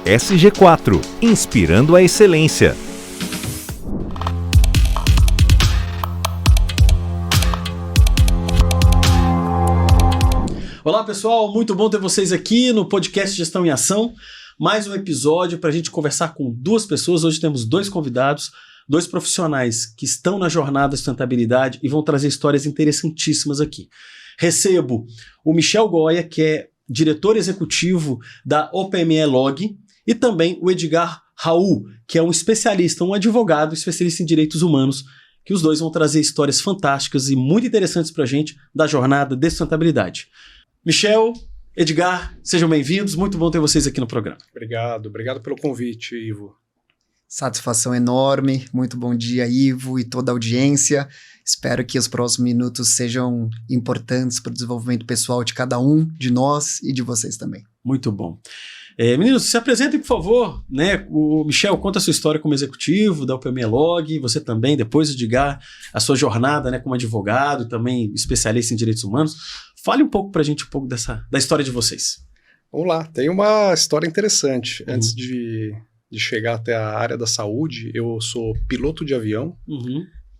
SG4, inspirando a excelência. Olá pessoal, muito bom ter vocês aqui no podcast Gestão em Ação. Mais um episódio para a gente conversar com duas pessoas. Hoje temos dois convidados, dois profissionais que estão na jornada da sustentabilidade e vão trazer histórias interessantíssimas aqui. Recebo o Michel Goya, que é diretor executivo da OPME Log, e também o Edgar Raul, que é um especialista, um advogado especialista em direitos humanos, que os dois vão trazer histórias fantásticas e muito interessantes para a gente da jornada de sustentabilidade. Michel, Edgar, sejam bem-vindos, muito bom ter vocês aqui no programa. Obrigado pelo convite, Ivo. Satisfação enorme, muito bom dia, Ivo, e toda a audiência. Espero que os próximos minutos sejam importantes para o desenvolvimento pessoal de cada um, de nós e de vocês também. Muito bom. Meninos, se apresentem, por favor. O Michel conta a sua história como executivo da OPME Log, você também, depois Edgar, a sua jornada como advogado e também especialista em direitos humanos. Fale um pouco para a gente da história de vocês. Vamos lá, tem uma história interessante. Antes de chegar até a área da saúde, eu sou piloto de avião,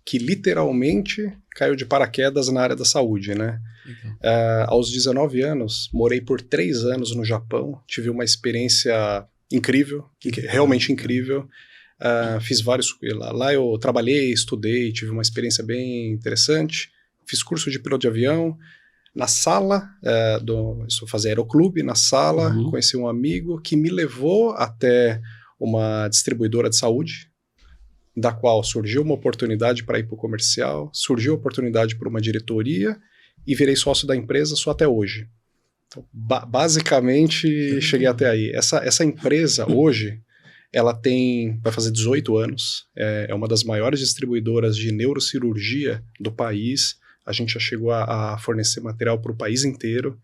que literalmente caiu de paraquedas na área da saúde, né? Aos 19 anos, morei por 3 anos no Japão, tive uma experiência incrível, realmente incrível. Fiz vários... Lá eu trabalhei, estudei, tive uma experiência bem interessante. Fiz curso de piloto de avião. Na sala, eu fazia aeroclube, na sala, conheci um amigo que me levou até uma distribuidora de saúde, da qual surgiu uma oportunidade para ir para o comercial, surgiu a oportunidade para uma diretoria e virei sócio da empresa só até hoje. Então, basicamente, cheguei até aí. Essa empresa, hoje, ela vai fazer 18 anos, é uma das maiores distribuidoras de neurocirurgia do país. A gente já chegou a fornecer material para o país inteiro.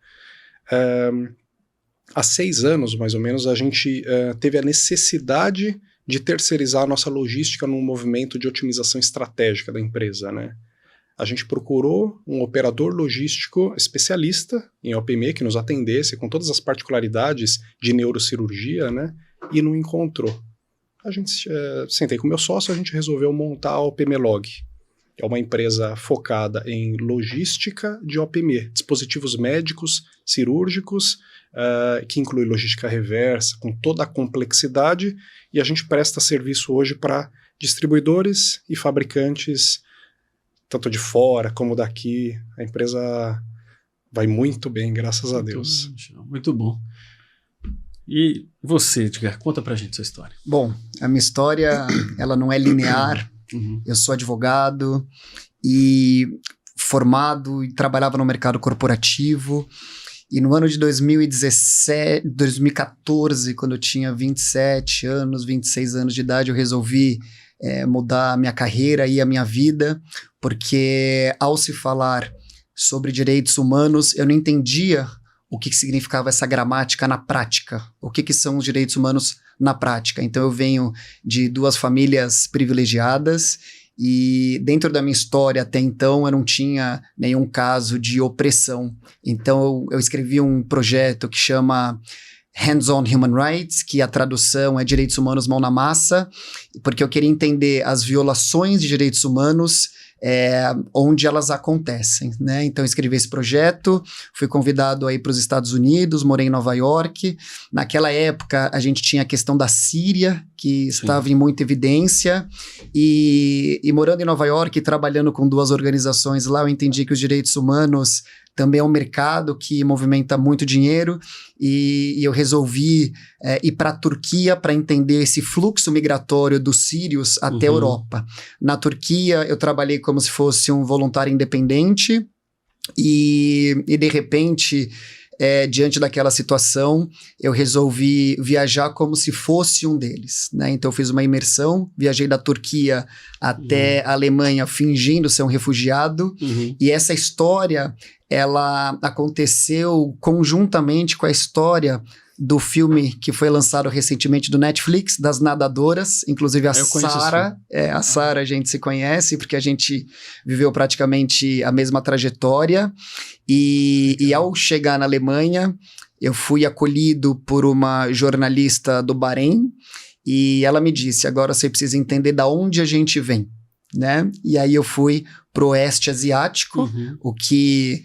Há 6 anos, mais ou menos, a gente teve a necessidade de terceirizar a nossa logística num movimento de otimização estratégica da empresa, né? A gente procurou um operador logístico especialista em OPME que nos atendesse com todas as particularidades de neurocirurgia, né? E não encontrou. A gente sentei com o meu sócio, a gente resolveu montar a OPME Log. É uma empresa focada em logística de OPME, dispositivos médicos, cirúrgicos, que inclui logística reversa, com toda a complexidade, e a gente presta serviço hoje para distribuidores e fabricantes, tanto de fora como daqui. A empresa vai muito bem, graças a Deus. Muito bom. E você, Edgar, conta pra gente sua história. Bom, a minha história, ela não é linear. Eu sou advogado e formado e trabalhava no mercado corporativo. E no ano de 2014, quando eu tinha 27 anos, 26 anos de idade, eu resolvi mudar a minha carreira e a minha vida, porque ao se falar sobre direitos humanos, eu não entendia o que significava essa gramática na prática, o que são os direitos humanos na prática. Então eu venho de 2 famílias privilegiadas e dentro da minha história até então eu não tinha nenhum caso de opressão. Então eu escrevi um projeto que chama Hands-on Human Rights, que a tradução é Direitos Humanos Mão na Massa, porque eu queria entender as violações de direitos humanos onde elas acontecem, né? Então eu escrevi esse projeto, fui convidado aí para os Estados Unidos, morei em Nova York. Naquela época a gente tinha a questão da Síria, que estava em muita evidência, e morando em Nova York e trabalhando com 2 organizações lá, eu entendi que os direitos humanos também é um mercado que movimenta muito dinheiro, e eu resolvi ir para a Turquia para entender esse fluxo migratório dos sírios até a Europa. Na Turquia, eu trabalhei como se fosse um voluntário independente, e de repente, diante daquela situação, eu resolvi viajar como se fosse um deles, né? Então eu fiz uma imersão, viajei da Turquia até a Alemanha fingindo ser um refugiado, e essa história ela aconteceu conjuntamente com a história do filme que foi lançado recentemente do Netflix, das nadadoras, inclusive a Sara. A Sara a gente se conhece porque a gente viveu praticamente a mesma trajetória, e ao chegar na Alemanha eu fui acolhido por uma jornalista do Bahrein e ela me disse, agora você precisa entender de onde a gente vem, né? E aí eu fui pro Oeste Asiático, o que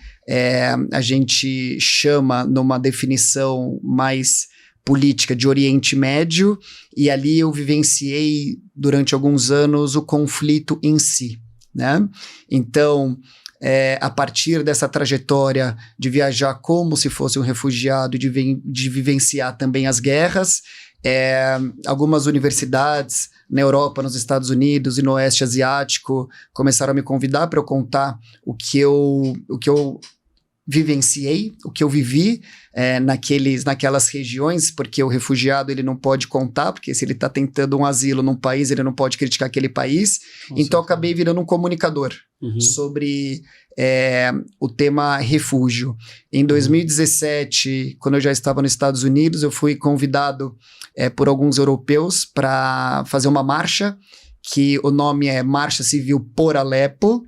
a gente chama numa definição mais política de Oriente Médio, e ali eu vivenciei durante alguns anos o conflito em si, né? Então, a partir dessa trajetória de viajar como se fosse um refugiado, de vivenciar também as guerras, algumas universidades na Europa, nos Estados Unidos e no Oeste Asiático começaram a me convidar para eu contar o que eu vivenciei, o que eu vivi naquelas regiões, porque o refugiado ele não pode contar, porque se ele está tentando um asilo num país, ele não pode criticar aquele país. Então eu acabei virando um comunicador sobre o tema refúgio. Em 2017, quando eu já estava nos Estados Unidos, eu fui convidado por alguns europeus para fazer uma marcha, que o nome é Marcha Civil por Alepo,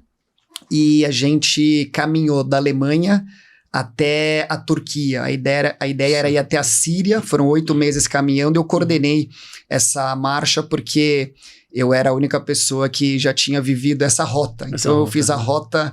e a gente caminhou da Alemanha até a Turquia. A ideia era ir até a Síria, foram 8 meses caminhando. Eu coordenei essa marcha porque eu era a única pessoa que já tinha vivido essa rota. Então eu fiz a rota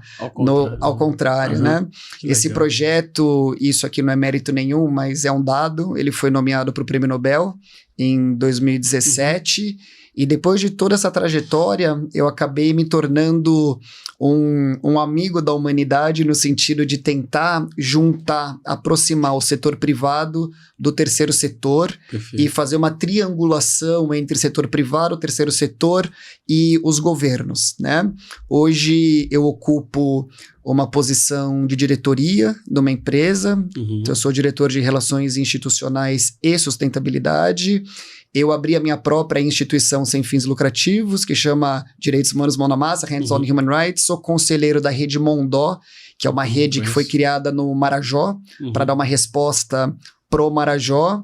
ao contrário, né? Esse projeto, isso aqui não é mérito nenhum, mas é um dado, ele foi nomeado para o Prêmio Nobel em 2017, e depois de toda essa trajetória, eu acabei me tornando um amigo da humanidade no sentido de tentar juntar, aproximar o setor privado do terceiro setor. Perfeito. E fazer uma triangulação entre setor privado, terceiro setor e os governos, né? Hoje eu ocupo uma posição de diretoria de uma empresa, eu sou diretor de Relações Institucionais e Sustentabilidade. Eu abri a minha própria instituição sem fins lucrativos, que chama Direitos Humanos Mão na Massa, Hands on Human Rights. Sou conselheiro da rede Mondó, que é uma rede que foi criada no Marajó, para dar uma resposta pro Marajó.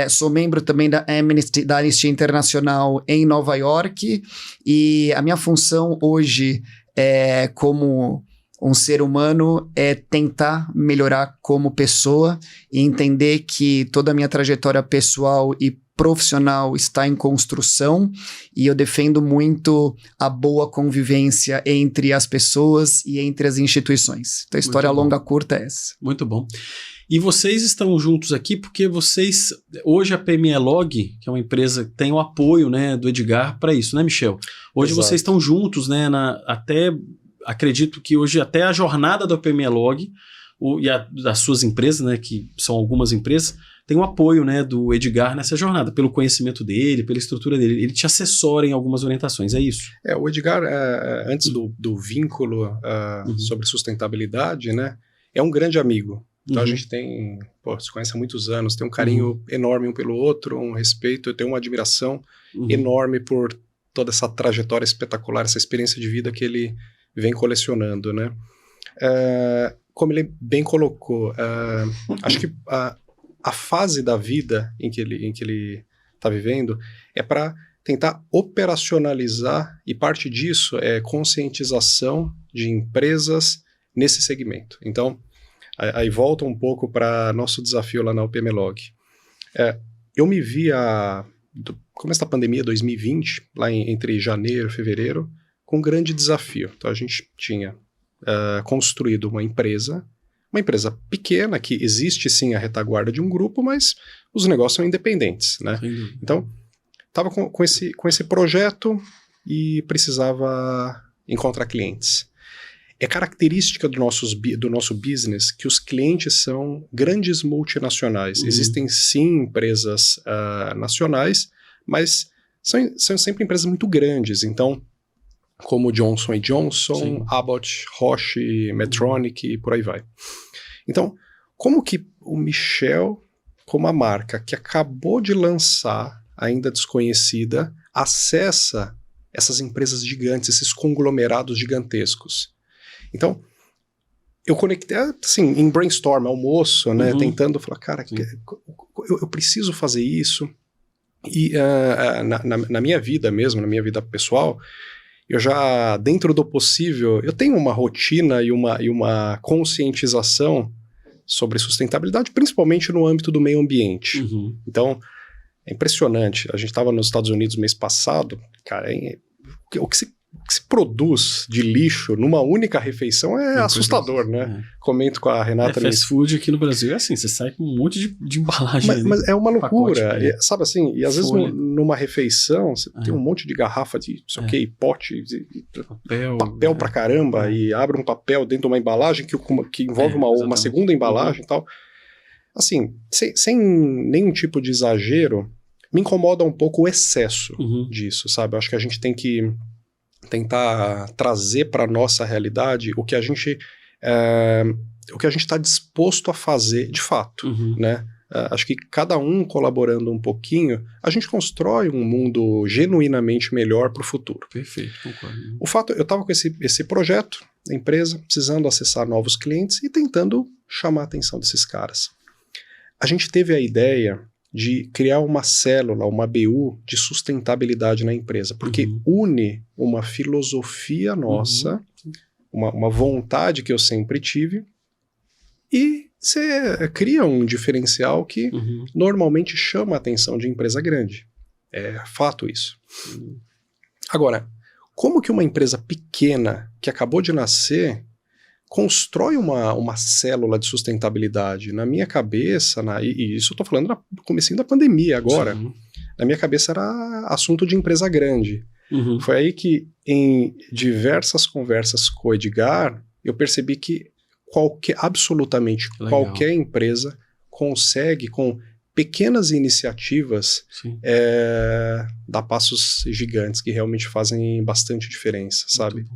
Sou membro também da Anistia Internacional em Nova York, e a minha função hoje como um ser humano é tentar melhorar como pessoa e entender que toda a minha trajetória pessoal e profissional está em construção, e eu defendo muito a boa convivência entre as pessoas e entre as instituições. Então a história longa curta é essa. Muito bom. E vocês estão juntos aqui porque hoje a PME Log, que é uma empresa que tem o apoio, né, do Edgar para isso, né, Michel? Hoje Exato. Vocês estão juntos, né, acredito que hoje até a jornada da PME Log e das suas empresas, né, que são algumas empresas, tem o apoio, né, do Edgar nessa jornada, pelo conhecimento dele, pela estrutura dele. Ele te assessora em algumas orientações, é isso? O Edgar, antes do vínculo sobre sustentabilidade, né, é um grande amigo. Então a gente se conhece há muitos anos, tem um carinho enorme um pelo outro, um respeito, eu tenho uma admiração enorme por toda essa trajetória espetacular, essa experiência de vida que ele vem colecionando, né? Como ele bem colocou, acho que a fase da vida em que ele está vivendo é para tentar operacionalizar, e parte disso é conscientização de empresas nesse segmento. Então, aí volta um pouco para nosso desafio lá na UPM Log. Eu me vi do começo da pandemia, 2020, lá entre janeiro e fevereiro, com um grande desafio. Então a gente tinha construído uma empresa pequena, que existe sim a retaguarda de um grupo, mas os negócios são independentes, né? Então, estava com esse projeto e precisava encontrar clientes. É característica do nosso business que os clientes são grandes multinacionais. Existem sim empresas nacionais, mas são sempre empresas muito grandes. Então, como Johnson & Johnson, sim. Abbott, Roche, Medtronic e por aí vai. Então, como que o Michel, como a marca que acabou de lançar, ainda desconhecida, acessa essas empresas gigantes, esses conglomerados gigantescos? Então, eu conectei, assim, em brainstorm, almoço, né, tentando falar, cara, eu preciso fazer isso. E na minha vida mesmo, na minha vida pessoal, eu já, dentro do possível, eu tenho uma rotina e uma conscientização sobre sustentabilidade, principalmente no âmbito do meio ambiente. Então, é impressionante. A gente estava nos Estados Unidos mês passado, cara, o que se produz de lixo numa única refeição é assustador, né? Comento com a Renata. Fast food aqui no Brasil é assim, você sai com um monte de embalagem. Mas é uma loucura, pacote, sabe assim? E às vezes numa refeição você tem um monte de garrafa de não sei o que, pote, papel pra caramba, e abre um papel dentro de uma embalagem que envolve uma segunda embalagem e tal. Assim, sem nenhum tipo de exagero, me incomoda um pouco o excesso disso, sabe? Eu acho que a gente tem que tentar trazer para a nossa realidade o que a gente está disposto a fazer de fato, né? Acho que cada um colaborando um pouquinho, a gente constrói um mundo genuinamente melhor para o futuro. Perfeito, concordo. O fato, eu estava com esse projeto, a empresa, precisando acessar novos clientes e tentando chamar a atenção desses caras. A gente teve a ideia de criar uma célula, uma BU de sustentabilidade na empresa, porque une uma filosofia nossa, uma vontade que eu sempre tive, e você cria um diferencial que normalmente chama a atenção de empresa grande. É fato isso. Agora, como que uma empresa pequena, que acabou de nascer, constrói uma célula de sustentabilidade? Na minha cabeça, e isso eu estou falando no comecinho da pandemia agora, na minha cabeça era assunto de empresa grande. Foi aí que, em diversas conversas com o Edgar, eu percebi que absolutamente qualquer empresa consegue, com pequenas iniciativas, dar passos gigantes que realmente fazem bastante diferença, sabe?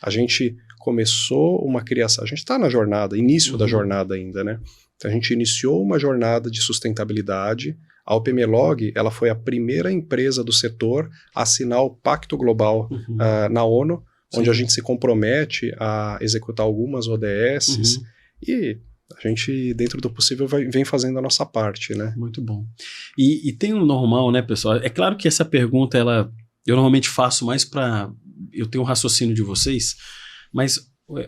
A gente começou uma criação, a gente está na jornada, início da jornada ainda, né? Então a gente iniciou uma jornada de sustentabilidade. A OPMLog, ela foi a primeira empresa do setor a assinar o Pacto Global na ONU, onde a gente se compromete a executar algumas ODSs e a gente, dentro do possível, vem fazendo a nossa parte, né? Muito bom. E tem um normal, né, pessoal? É claro que essa pergunta, eu normalmente faço mais para eu ter um raciocínio de vocês, mas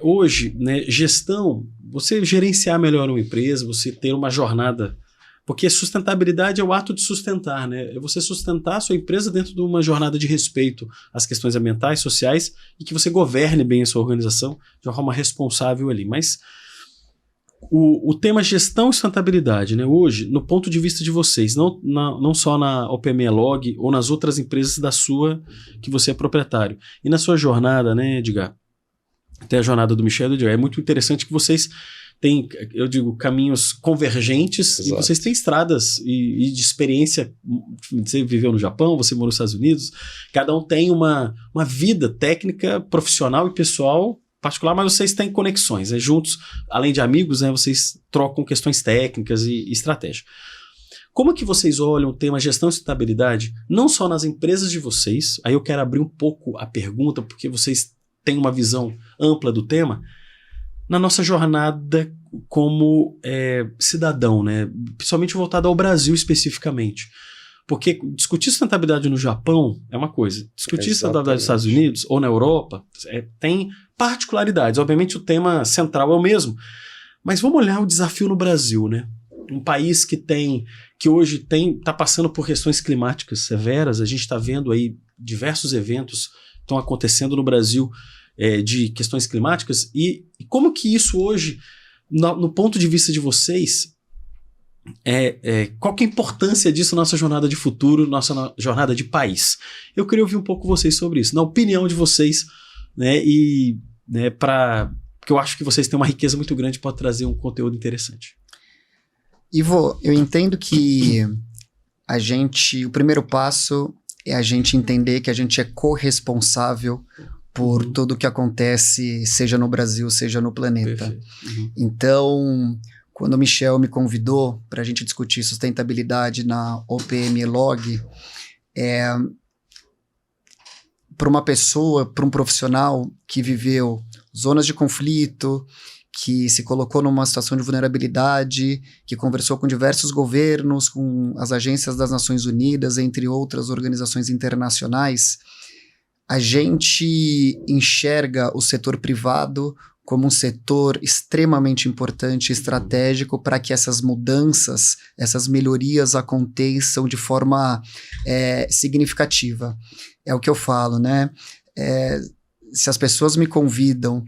hoje, né, gestão, você gerenciar melhor uma empresa, você ter uma jornada, porque sustentabilidade é o ato de sustentar, né? É você sustentar a sua empresa dentro de uma jornada de respeito às questões ambientais, sociais, e que você governe bem a sua organização de uma forma responsável ali. Mas o tema gestão e sustentabilidade, né, hoje, no ponto de vista de vocês, não só na OPMLog ou nas outras empresas que você é proprietário, e na sua jornada, né, Edgar, até a jornada do Michel e do Edgar, é muito interessante que vocês têm, eu digo, caminhos convergentes. Exato. E vocês têm estradas e de experiência. Você viveu no Japão, você morou nos Estados Unidos, cada um tem uma vida técnica, profissional e pessoal particular, mas vocês têm conexões, né? Juntos, além de amigos, né, vocês trocam questões técnicas e estratégia. Como é que vocês olham o tema gestão e sustentabilidade, não só nas empresas de vocês, aí eu quero abrir um pouco a pergunta, porque vocês têm uma visão ampla do tema, na nossa jornada como cidadão, né? Principalmente voltado ao Brasil especificamente. Porque discutir sustentabilidade no Japão é uma coisa, discutir sustentabilidade nos Estados Unidos ou na Europa tem particularidades. Obviamente o tema central é o mesmo, mas vamos olhar o desafio no Brasil, né? Um país que hoje está passando por questões climáticas severas. A gente está vendo aí diversos eventos estão acontecendo no Brasil de questões climáticas, e como que isso hoje, no ponto de vista de vocês, qual que é a importância disso na nossa jornada de futuro, nossa jornada de país? Eu queria ouvir um pouco vocês sobre isso, na opinião de vocês, né, e porque eu acho que vocês têm uma riqueza muito grande para trazer um conteúdo interessante. Ivo, eu entendo que o primeiro passo é a gente entender que a gente é corresponsável por tudo que acontece, seja no Brasil, seja no planeta. Então, quando o Michel me convidou para a gente discutir sustentabilidade na OPMLog, para uma pessoa, para um profissional que viveu zonas de conflito, que se colocou numa situação de vulnerabilidade, que conversou com diversos governos, com as agências das Nações Unidas, entre outras organizações internacionais, a gente enxerga o setor privado como um setor extremamente importante e estratégico para que essas mudanças, essas melhorias aconteçam de forma significativa. É o que eu falo, né? Se as pessoas me convidam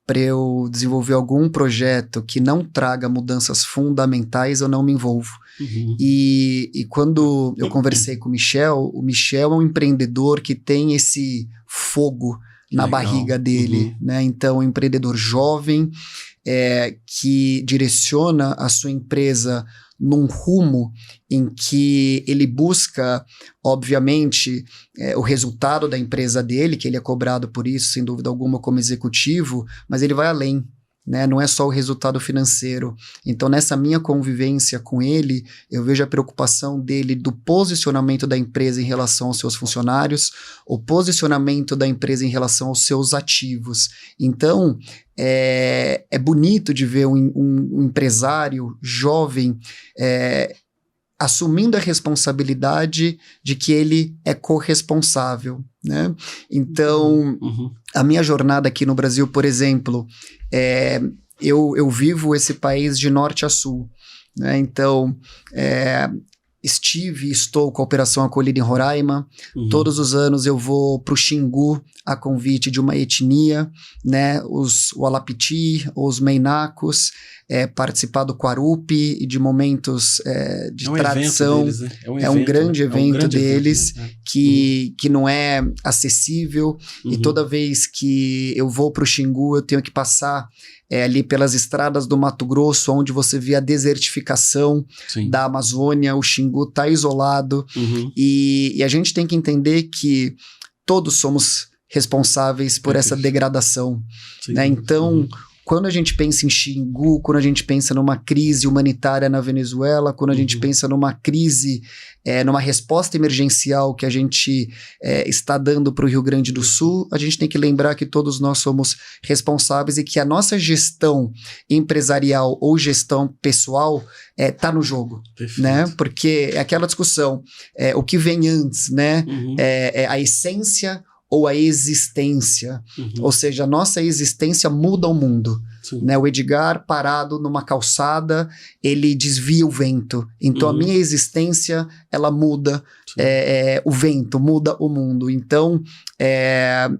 para eu desenvolver algum projeto que não traga mudanças fundamentais, eu não me envolvo. E quando eu conversei com o Michel é um empreendedor que tem esse fogo na barriga dele, né? Então, um empreendedor jovem que direciona a sua empresa num rumo em que ele busca, obviamente, o resultado da empresa dele, que ele é cobrado por isso, sem dúvida alguma, como executivo, mas ele vai além, né? Não é só o resultado financeiro. Então, nessa minha convivência com ele, eu vejo a preocupação dele do posicionamento da empresa em relação aos seus funcionários, o posicionamento da empresa em relação aos seus ativos. Então, é bonito de ver um empresário jovem assumindo a responsabilidade de que ele é corresponsável, né? Então, a minha jornada aqui no Brasil, por exemplo, eu vivo esse país de norte a sul, né? Então, estou com a Operação Acolhida em Roraima. Todos os anos eu vou para o Xingu a convite de uma etnia, né? Os Walapiti, os Meinacos, participar do Quarupi e de momentos de tradição. Deles, né? É um grande evento deles, né? Que não é acessível. E toda vez que eu vou para o Xingu, eu tenho que passar ali pelas estradas do Mato Grosso, onde você vê a desertificação da Amazônia. O Xingu está isolado. E a gente tem que entender que todos somos responsáveis por essa degradação, né? Então, quando a gente pensa em Xingu, quando a gente pensa numa crise humanitária na Venezuela, quando a gente pensa numa crise, numa resposta emergencial que a gente está dando para o Rio Grande do Sul, a gente tem que lembrar que todos nós somos responsáveis e que a nossa gestão empresarial ou gestão pessoal está no jogo, né? Porque é aquela discussão, o que vem antes, né? É a essência ou a existência, ou seja, a nossa existência muda o mundo, né? O Edgar parado numa calçada, ele desvia o vento, então a minha existência, ela muda o vento, muda o mundo. Então,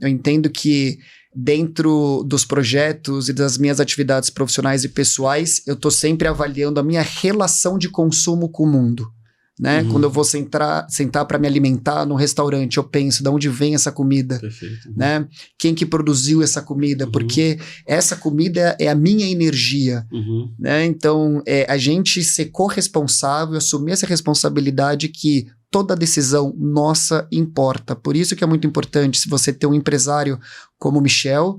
eu entendo que dentro dos projetos e das minhas atividades profissionais e pessoais, eu estou sempre avaliando a minha relação de consumo com o mundo, né? Quando eu vou sentar para me alimentar no restaurante, eu penso de onde vem essa comida, né? Quem que produziu essa comida, porque essa comida é a minha energia, né? Então, a gente ser corresponsável, assumir essa responsabilidade que toda decisão nossa importa. Por isso que é muito importante, se você ter um empresário como o Michel,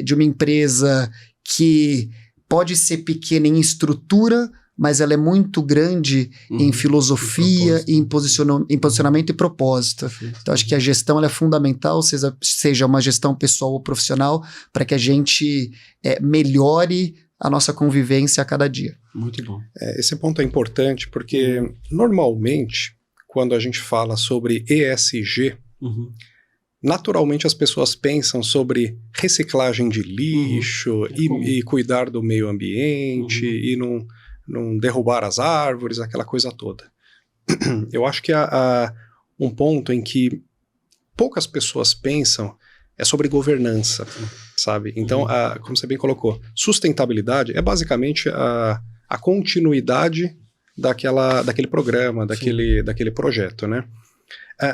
de uma empresa que pode ser pequena em estrutura, mas ela é muito grande em filosofia, em posicionamento e propósito. Então, acho que a gestão ela é fundamental, seja uma gestão pessoal ou profissional, para que a gente melhore a nossa convivência a cada dia. Muito bom. Esse ponto é importante porque, normalmente, quando a gente fala sobre ESG, naturalmente as pessoas pensam sobre reciclagem de lixo e cuidar do meio ambiente e não derrubar as árvores, aquela coisa toda. Eu acho que há um ponto em que poucas pessoas pensam é sobre governança, sabe? Então, como você bem colocou, sustentabilidade é basicamente a continuidade daquele programa, daquele projeto, né?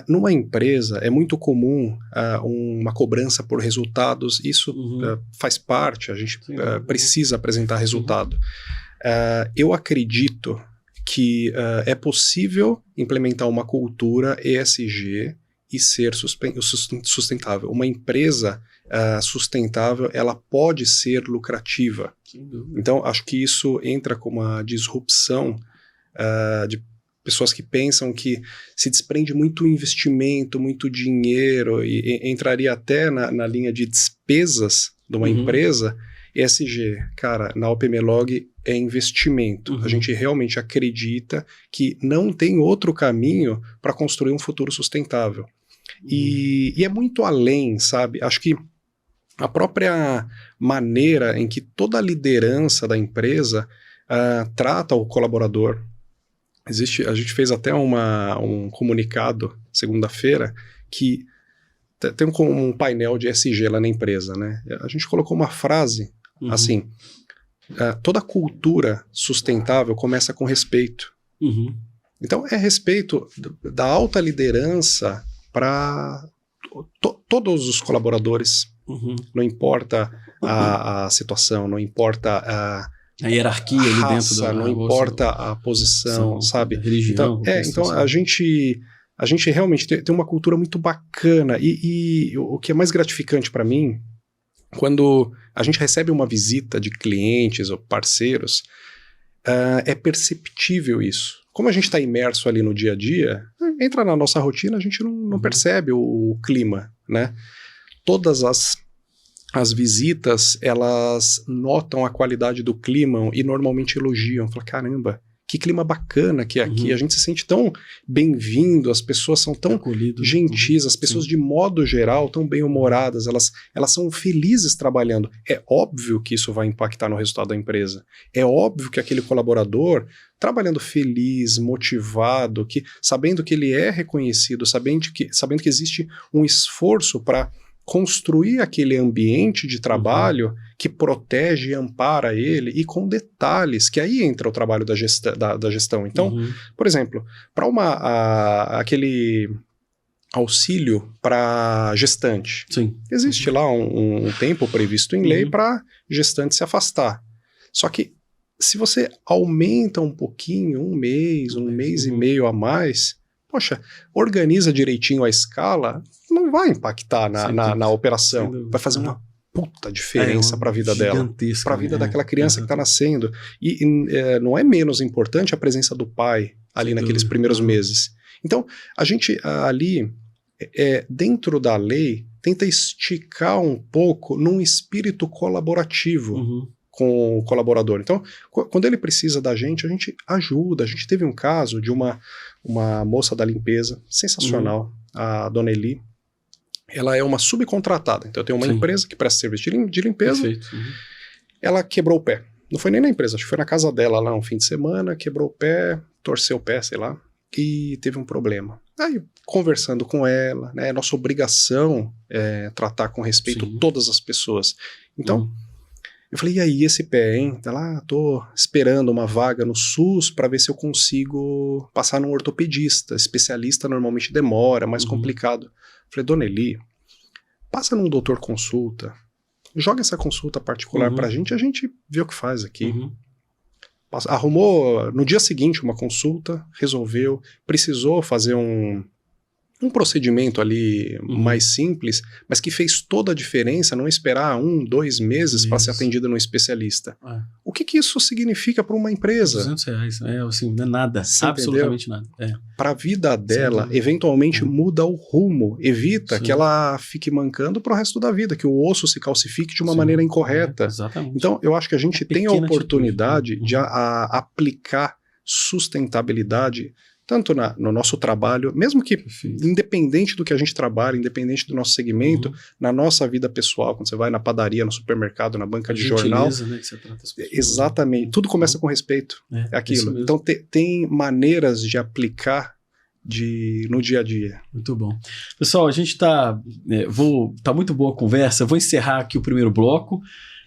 Numa empresa é muito comum uma cobrança por resultados, isso faz parte, a gente precisa apresentar resultado. Eu acredito que é possível implementar uma cultura ESG e ser sustentável. Uma empresa sustentável, ela pode ser lucrativa. Então, acho que isso entra como uma disrupção de pessoas que pensam que se desprende muito investimento, muito dinheiro, e entraria até na linha de despesas de uma empresa. ESG, cara, na OPMLog é investimento. A gente realmente acredita que não tem outro caminho para construir um futuro sustentável. E é muito além, sabe? Acho que a própria maneira em que toda a liderança da empresa trata o colaborador. A gente fez até um comunicado segunda-feira que tem um painel de ESG lá na empresa, né? A gente colocou uma frase assim, toda cultura sustentável começa com respeito. Então é respeito da alta liderança para todos os colaboradores. Não importa a situação, não importa a hierarquia ali raça, dentro não importa a posição, sabe? Religião. Então a gente realmente tem uma cultura muito bacana e o que é mais gratificante para mim, quando a gente recebe uma visita de clientes ou parceiros, é perceptível isso. Como a gente está imerso ali no dia a dia, entra na nossa rotina, a gente não percebe o clima, né? Todas as visitas, elas notam a qualidade do clima e normalmente elogiam. Falam, caramba, que clima bacana que é aqui. A gente se sente tão bem-vindo, as pessoas são tão gentis, as pessoas de modo geral tão bem-humoradas, elas são felizes trabalhando. É óbvio que isso vai impactar no resultado da empresa. É óbvio que aquele colaborador, trabalhando feliz, motivado, sabendo que ele é reconhecido, sabendo que existe um esforço para construir aquele ambiente de trabalho que protege e ampara ele, e com detalhes, que aí entra o trabalho da gestão. Então, por exemplo, para aquele auxílio para gestante, existe lá um tempo previsto em lei para gestante se afastar. Só que se você aumenta um pouquinho, um mês e meio a mais, poxa, organiza direitinho a escala, não vai impactar na operação. Vai fazer uma puta diferença para a vida dela, para a vida daquela criança que está nascendo. E não é menos importante a presença do pai ali naqueles primeiros meses. Então, a gente ali, dentro da lei, tenta esticar um pouco num espírito colaborativo com o colaborador. Então, quando ele precisa da gente, a gente ajuda. A gente teve um caso de uma moça da limpeza, sensacional, a dona Eli. Ela é uma subcontratada. Então, eu tenho uma empresa que presta serviço de limpeza. Perfeito. Ela quebrou o pé. Não foi nem na empresa, acho que foi na casa dela lá um fim de semana, quebrou o pé, torceu o pé, sei lá, e teve um problema. Aí, conversando com ela, né, nossa obrigação é tratar com respeito todas as pessoas. Então, eu falei, e aí, esse pé, hein? Ela, tô esperando uma vaga no SUS para ver se eu consigo passar num ortopedista. Especialista normalmente demora, mais complicado. Eu falei, dona Eli, passa num doutor consulta, joga essa consulta particular pra gente, a gente vê o que faz aqui. Arrumou no dia seguinte uma consulta, resolveu, precisou fazer um procedimento ali mais simples, mas que fez toda a diferença, não esperar 1-2 meses para ser atendida num especialista. O que isso significa para uma empresa? R$200, assim, não é nada, absolutamente nada. Para a vida dela, eventualmente muda o rumo, evita que ela fique mancando para o resto da vida, que o osso se calcifique de uma maneira incorreta. Então, eu acho que a gente tem a oportunidade de aplicar sustentabilidade tanto no nosso trabalho, mesmo que independente do que a gente trabalha, independente do nosso segmento, na nossa vida pessoal, quando você vai na padaria, no supermercado, na banca de jornal. Né, que você trata as pessoas. Exatamente. Tudo começa com respeito. É aquilo. Então tem maneiras de aplicar no dia a dia. Muito bom. Pessoal, a gente tá muito boa a conversa. Eu vou encerrar aqui o primeiro bloco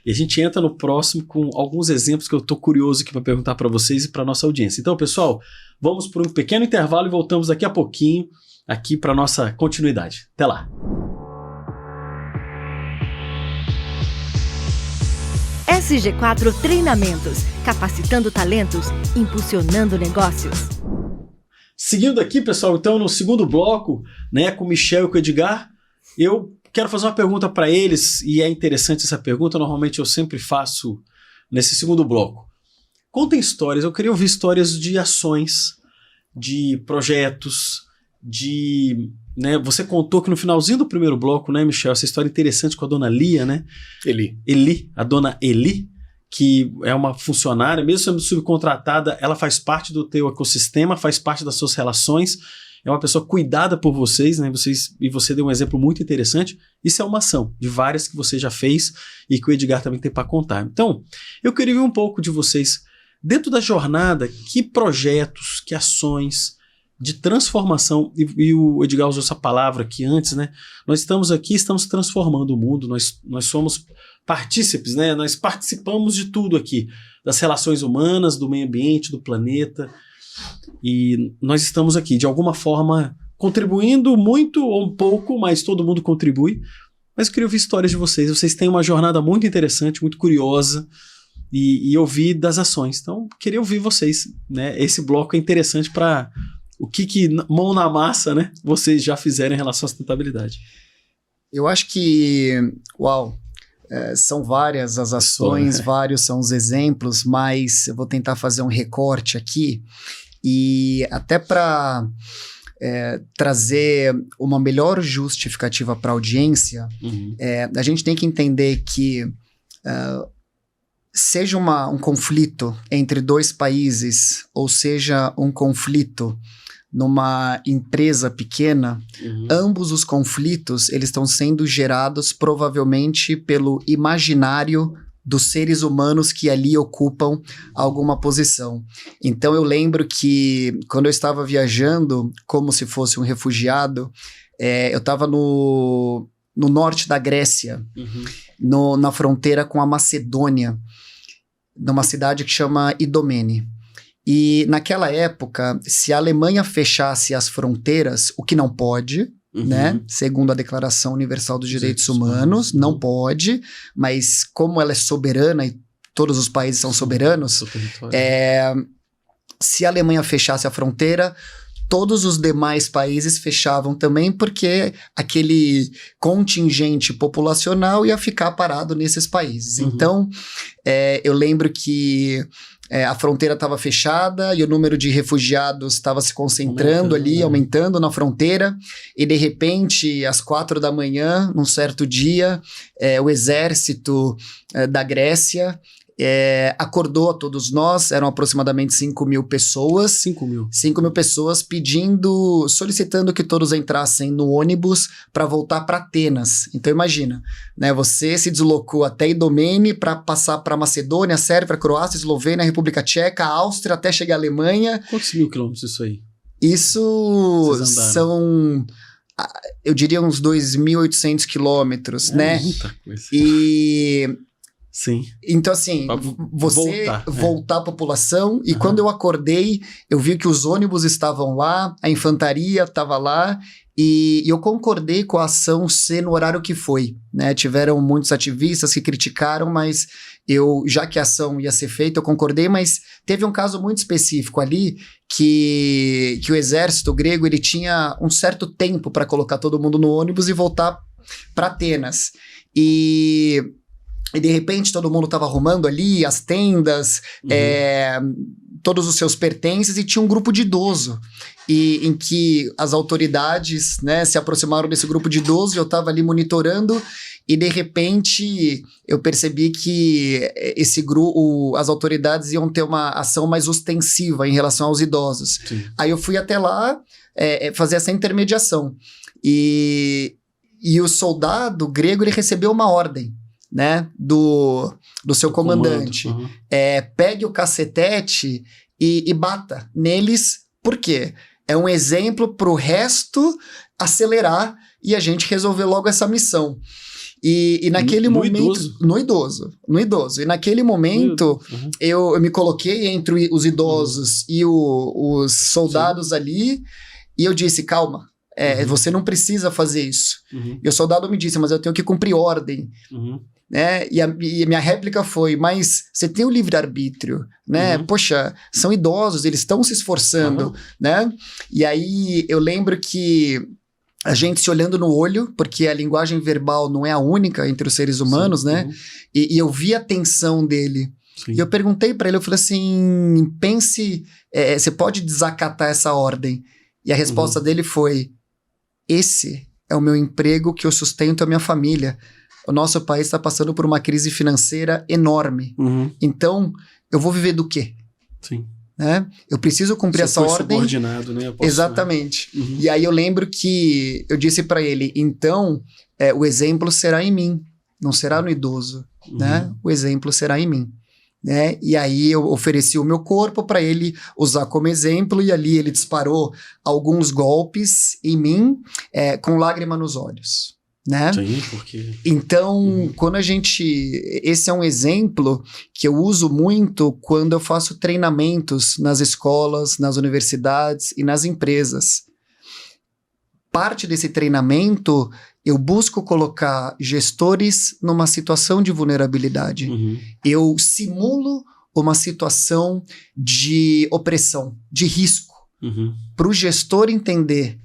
e a gente entra no próximo com alguns exemplos que eu tô curioso aqui para perguntar para vocês e para nossa audiência. Então, pessoal, vamos por um pequeno intervalo e voltamos daqui a pouquinho aqui para nossa continuidade. Até lá. SG4 Treinamentos, capacitando talentos, impulsionando negócios. Seguindo aqui, pessoal, então no segundo bloco, né, com o Michel e com o Edgar, eu quero fazer uma pergunta para eles, e é interessante essa pergunta, normalmente eu sempre faço nesse segundo bloco. Contem histórias, eu queria ouvir histórias de ações, de projetos, né, você contou que no finalzinho do primeiro bloco, né, Michel, essa história interessante com a dona Lia, né? Eli, a dona Eli, que é uma funcionária, mesmo sendo subcontratada, ela faz parte do teu ecossistema, faz parte das suas relações, é uma pessoa cuidada por vocês, né? E você deu um exemplo muito interessante. Isso é uma ação de várias que você já fez e que o Edgar também tem para contar. Então, eu queria ver um pouco de vocês, dentro da jornada, que projetos, que ações de transformação, e o Edgar usou essa palavra aqui antes, né? Nós estamos aqui, estamos transformando o mundo, nós somos partícipes, né? Nós participamos de tudo aqui, das relações humanas, do meio ambiente, do planeta, e nós estamos aqui, de alguma forma, contribuindo muito ou um pouco, mas todo mundo contribui. Mas eu queria ouvir histórias de vocês. Vocês têm uma jornada muito interessante, muito curiosa, e ouvir das ações. Então, queria ouvir vocês, né? Esse bloco é interessante para o que mão na massa, né, vocês já fizeram em relação à sustentabilidade. Eu acho que, são várias as ações, vários são os exemplos, mas eu vou tentar fazer um recorte aqui e até para trazer uma melhor justificativa para a audiência, a gente tem que entender que seja um conflito entre dois países ou seja um conflito numa empresa pequena, ambos os conflitos eles estão sendo gerados provavelmente pelo imaginário dos seres humanos que ali ocupam alguma posição. Então eu lembro que quando eu estava viajando como se fosse um refugiado, eu estava no norte da Grécia, na fronteira com a Macedônia, numa cidade que chama Idomeni. E naquela época, se a Alemanha fechasse as fronteiras, o que não pode, né? Segundo a Declaração Universal dos Direitos Humanos, não pode, mas como ela é soberana e todos os países são soberanos, se a Alemanha fechasse a fronteira, todos os demais países fechavam também, porque aquele contingente populacional ia ficar parado nesses países. Então, eu lembro que a fronteira estava fechada e o número de refugiados estava se concentrando aumentando na fronteira, e de repente, às 4 da manhã, num certo dia, o exército da Grécia acordou a todos nós, eram aproximadamente 5 mil pessoas. 5 mil pessoas solicitando que todos entrassem no ônibus para voltar para Atenas. Então imagina, né, você se deslocou até Idomeni para passar para Macedônia, Sérvia, Croácia, Eslovênia, República Tcheca, Áustria, até chegar à Alemanha. Quantos mil quilômetros isso aí? Isso são, eu diria, uns 2.800 quilômetros, né? Muita coisa. Sim. Então, assim, você voltar à população, e quando eu acordei, eu vi que os ônibus estavam lá, a infantaria estava lá, e eu concordei com a ação ser no horário que foi, né? Tiveram muitos ativistas que criticaram, mas já que a ação ia ser feita, eu concordei, mas teve um caso muito específico ali, que o exército grego, ele tinha um certo tempo para colocar todo mundo no ônibus e voltar para Atenas. E de repente todo mundo estava arrumando ali as tendas, todos os seus pertences, e tinha um grupo de idoso, em que as autoridades, né, se aproximaram desse grupo de idoso, e eu estava ali monitorando, e de repente eu percebi que esse grupo, as autoridades iam ter uma ação mais ostensiva em relação aos idosos. Sim. Aí eu fui até lá fazer essa intermediação, e o soldado grego, ele recebeu uma ordem, né, do seu comandante. Pegue o cacetete e bata neles, porque é um exemplo para o resto acelerar e a gente resolver logo essa missão. E naquele momento... No idoso. E naquele momento, eu me coloquei entre os idosos e os soldados ali, e eu disse, calma, você não precisa fazer isso. E o soldado me disse, mas eu tenho que cumprir ordem. Né? E a minha réplica foi, mas você tem o livre-arbítrio, né? Poxa, são idosos, eles estão se esforçando, né? E aí eu lembro que a gente se olhando no olho, porque a linguagem verbal não é a única entre os seres humanos, né? E eu vi a tensão dele. Sim. E eu perguntei para ele, eu falei assim, pense, você pode desacatar essa ordem? E a resposta dele foi, esse é o meu emprego que eu sustento a minha família. O nosso país está passando por uma crise financeira enorme. Então, eu vou viver do quê? Sim. né? Eu preciso cumprir essa ordem. Subordinado, né? Exatamente. E aí eu lembro que eu disse para ele, então, o exemplo será em mim, não será no idoso, né? O exemplo será em mim. Né? E aí eu ofereci o meu corpo para ele usar como exemplo, e ali ele disparou alguns golpes em mim com lágrima nos olhos. Né? Sim, porque... Então, quando esse é um exemplo que eu uso muito quando eu faço treinamentos nas escolas, nas universidades e nas empresas. Parte desse treinamento, eu busco colocar gestores numa situação de vulnerabilidade. Eu simulo uma situação de opressão, de risco, para o gestor entender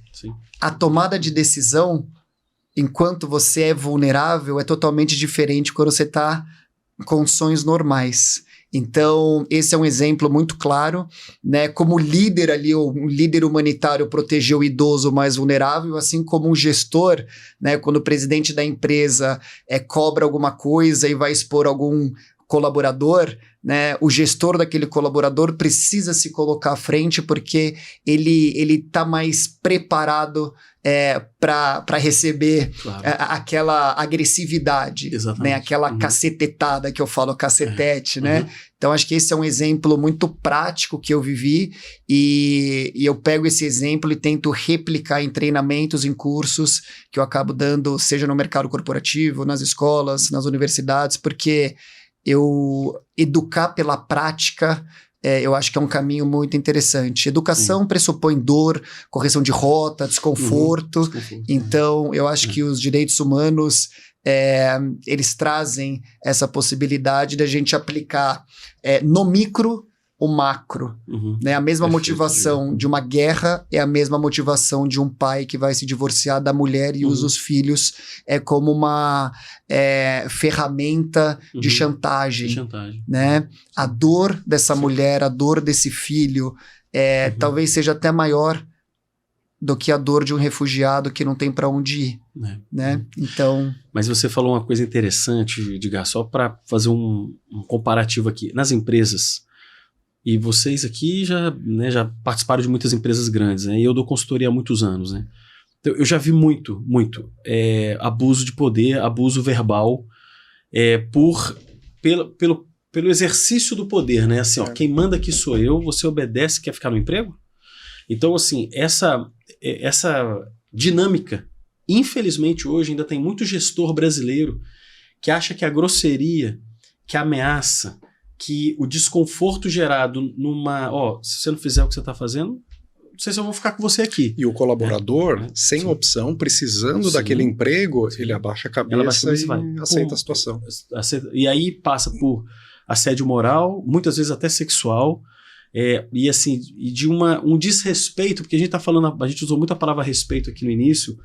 a tomada de decisão. Enquanto você é vulnerável, é totalmente diferente quando você está em condições normais. Então, esse é um exemplo muito claro, né? Como líder ali, um líder humanitário protegeu o idoso mais vulnerável, assim como um gestor, né? Quando o presidente da empresa cobra alguma coisa e vai expor algum colaborador, né? O gestor daquele colaborador precisa se colocar à frente porque ele está mais preparado para receber aquela agressividade, né? Aquela cacetetada que eu falo, cacetete, né? Então acho que esse é um exemplo muito prático que eu vivi e eu pego esse exemplo e tento replicar em treinamentos, em cursos que eu acabo dando, seja no mercado corporativo, nas escolas, nas universidades, porque educar pela prática, eu acho que é um caminho muito interessante. Educação pressupõe dor, correção de rota, desconforto. Então, eu acho que os direitos humanos, eles trazem essa possibilidade de a gente aplicar no micro o macro. Né? A mesma motivação de uma guerra é a mesma motivação de um pai que vai se divorciar da mulher e usa os filhos como uma ferramenta de chantagem. Né? A dor dessa mulher, a dor desse filho, talvez seja até maior do que a dor de um refugiado que não tem para onde ir. Né? Então... Mas você falou uma coisa interessante, Edgar, só para fazer um comparativo aqui. Nas empresas... E vocês aqui já participaram de muitas empresas grandes, né? E eu dou consultoria há muitos anos, né? Então, eu já vi muito abuso de poder, abuso verbal, pelo exercício do poder, né? Assim, quem manda aqui sou eu, você obedece, quer ficar no emprego? Então, assim, essa dinâmica, infelizmente hoje ainda tem muito gestor brasileiro que acha que a grosseria, que a ameaça, que o desconforto gerado se você não fizer o que você está fazendo, não sei se eu vou ficar com você aqui. E o colaborador, sem opção, precisando daquele emprego, ele abaixa a cabeça e aceita a situação. E aí passa por assédio moral, muitas vezes até sexual, e assim, e de um desrespeito, porque a gente usou muito a palavra respeito aqui no início,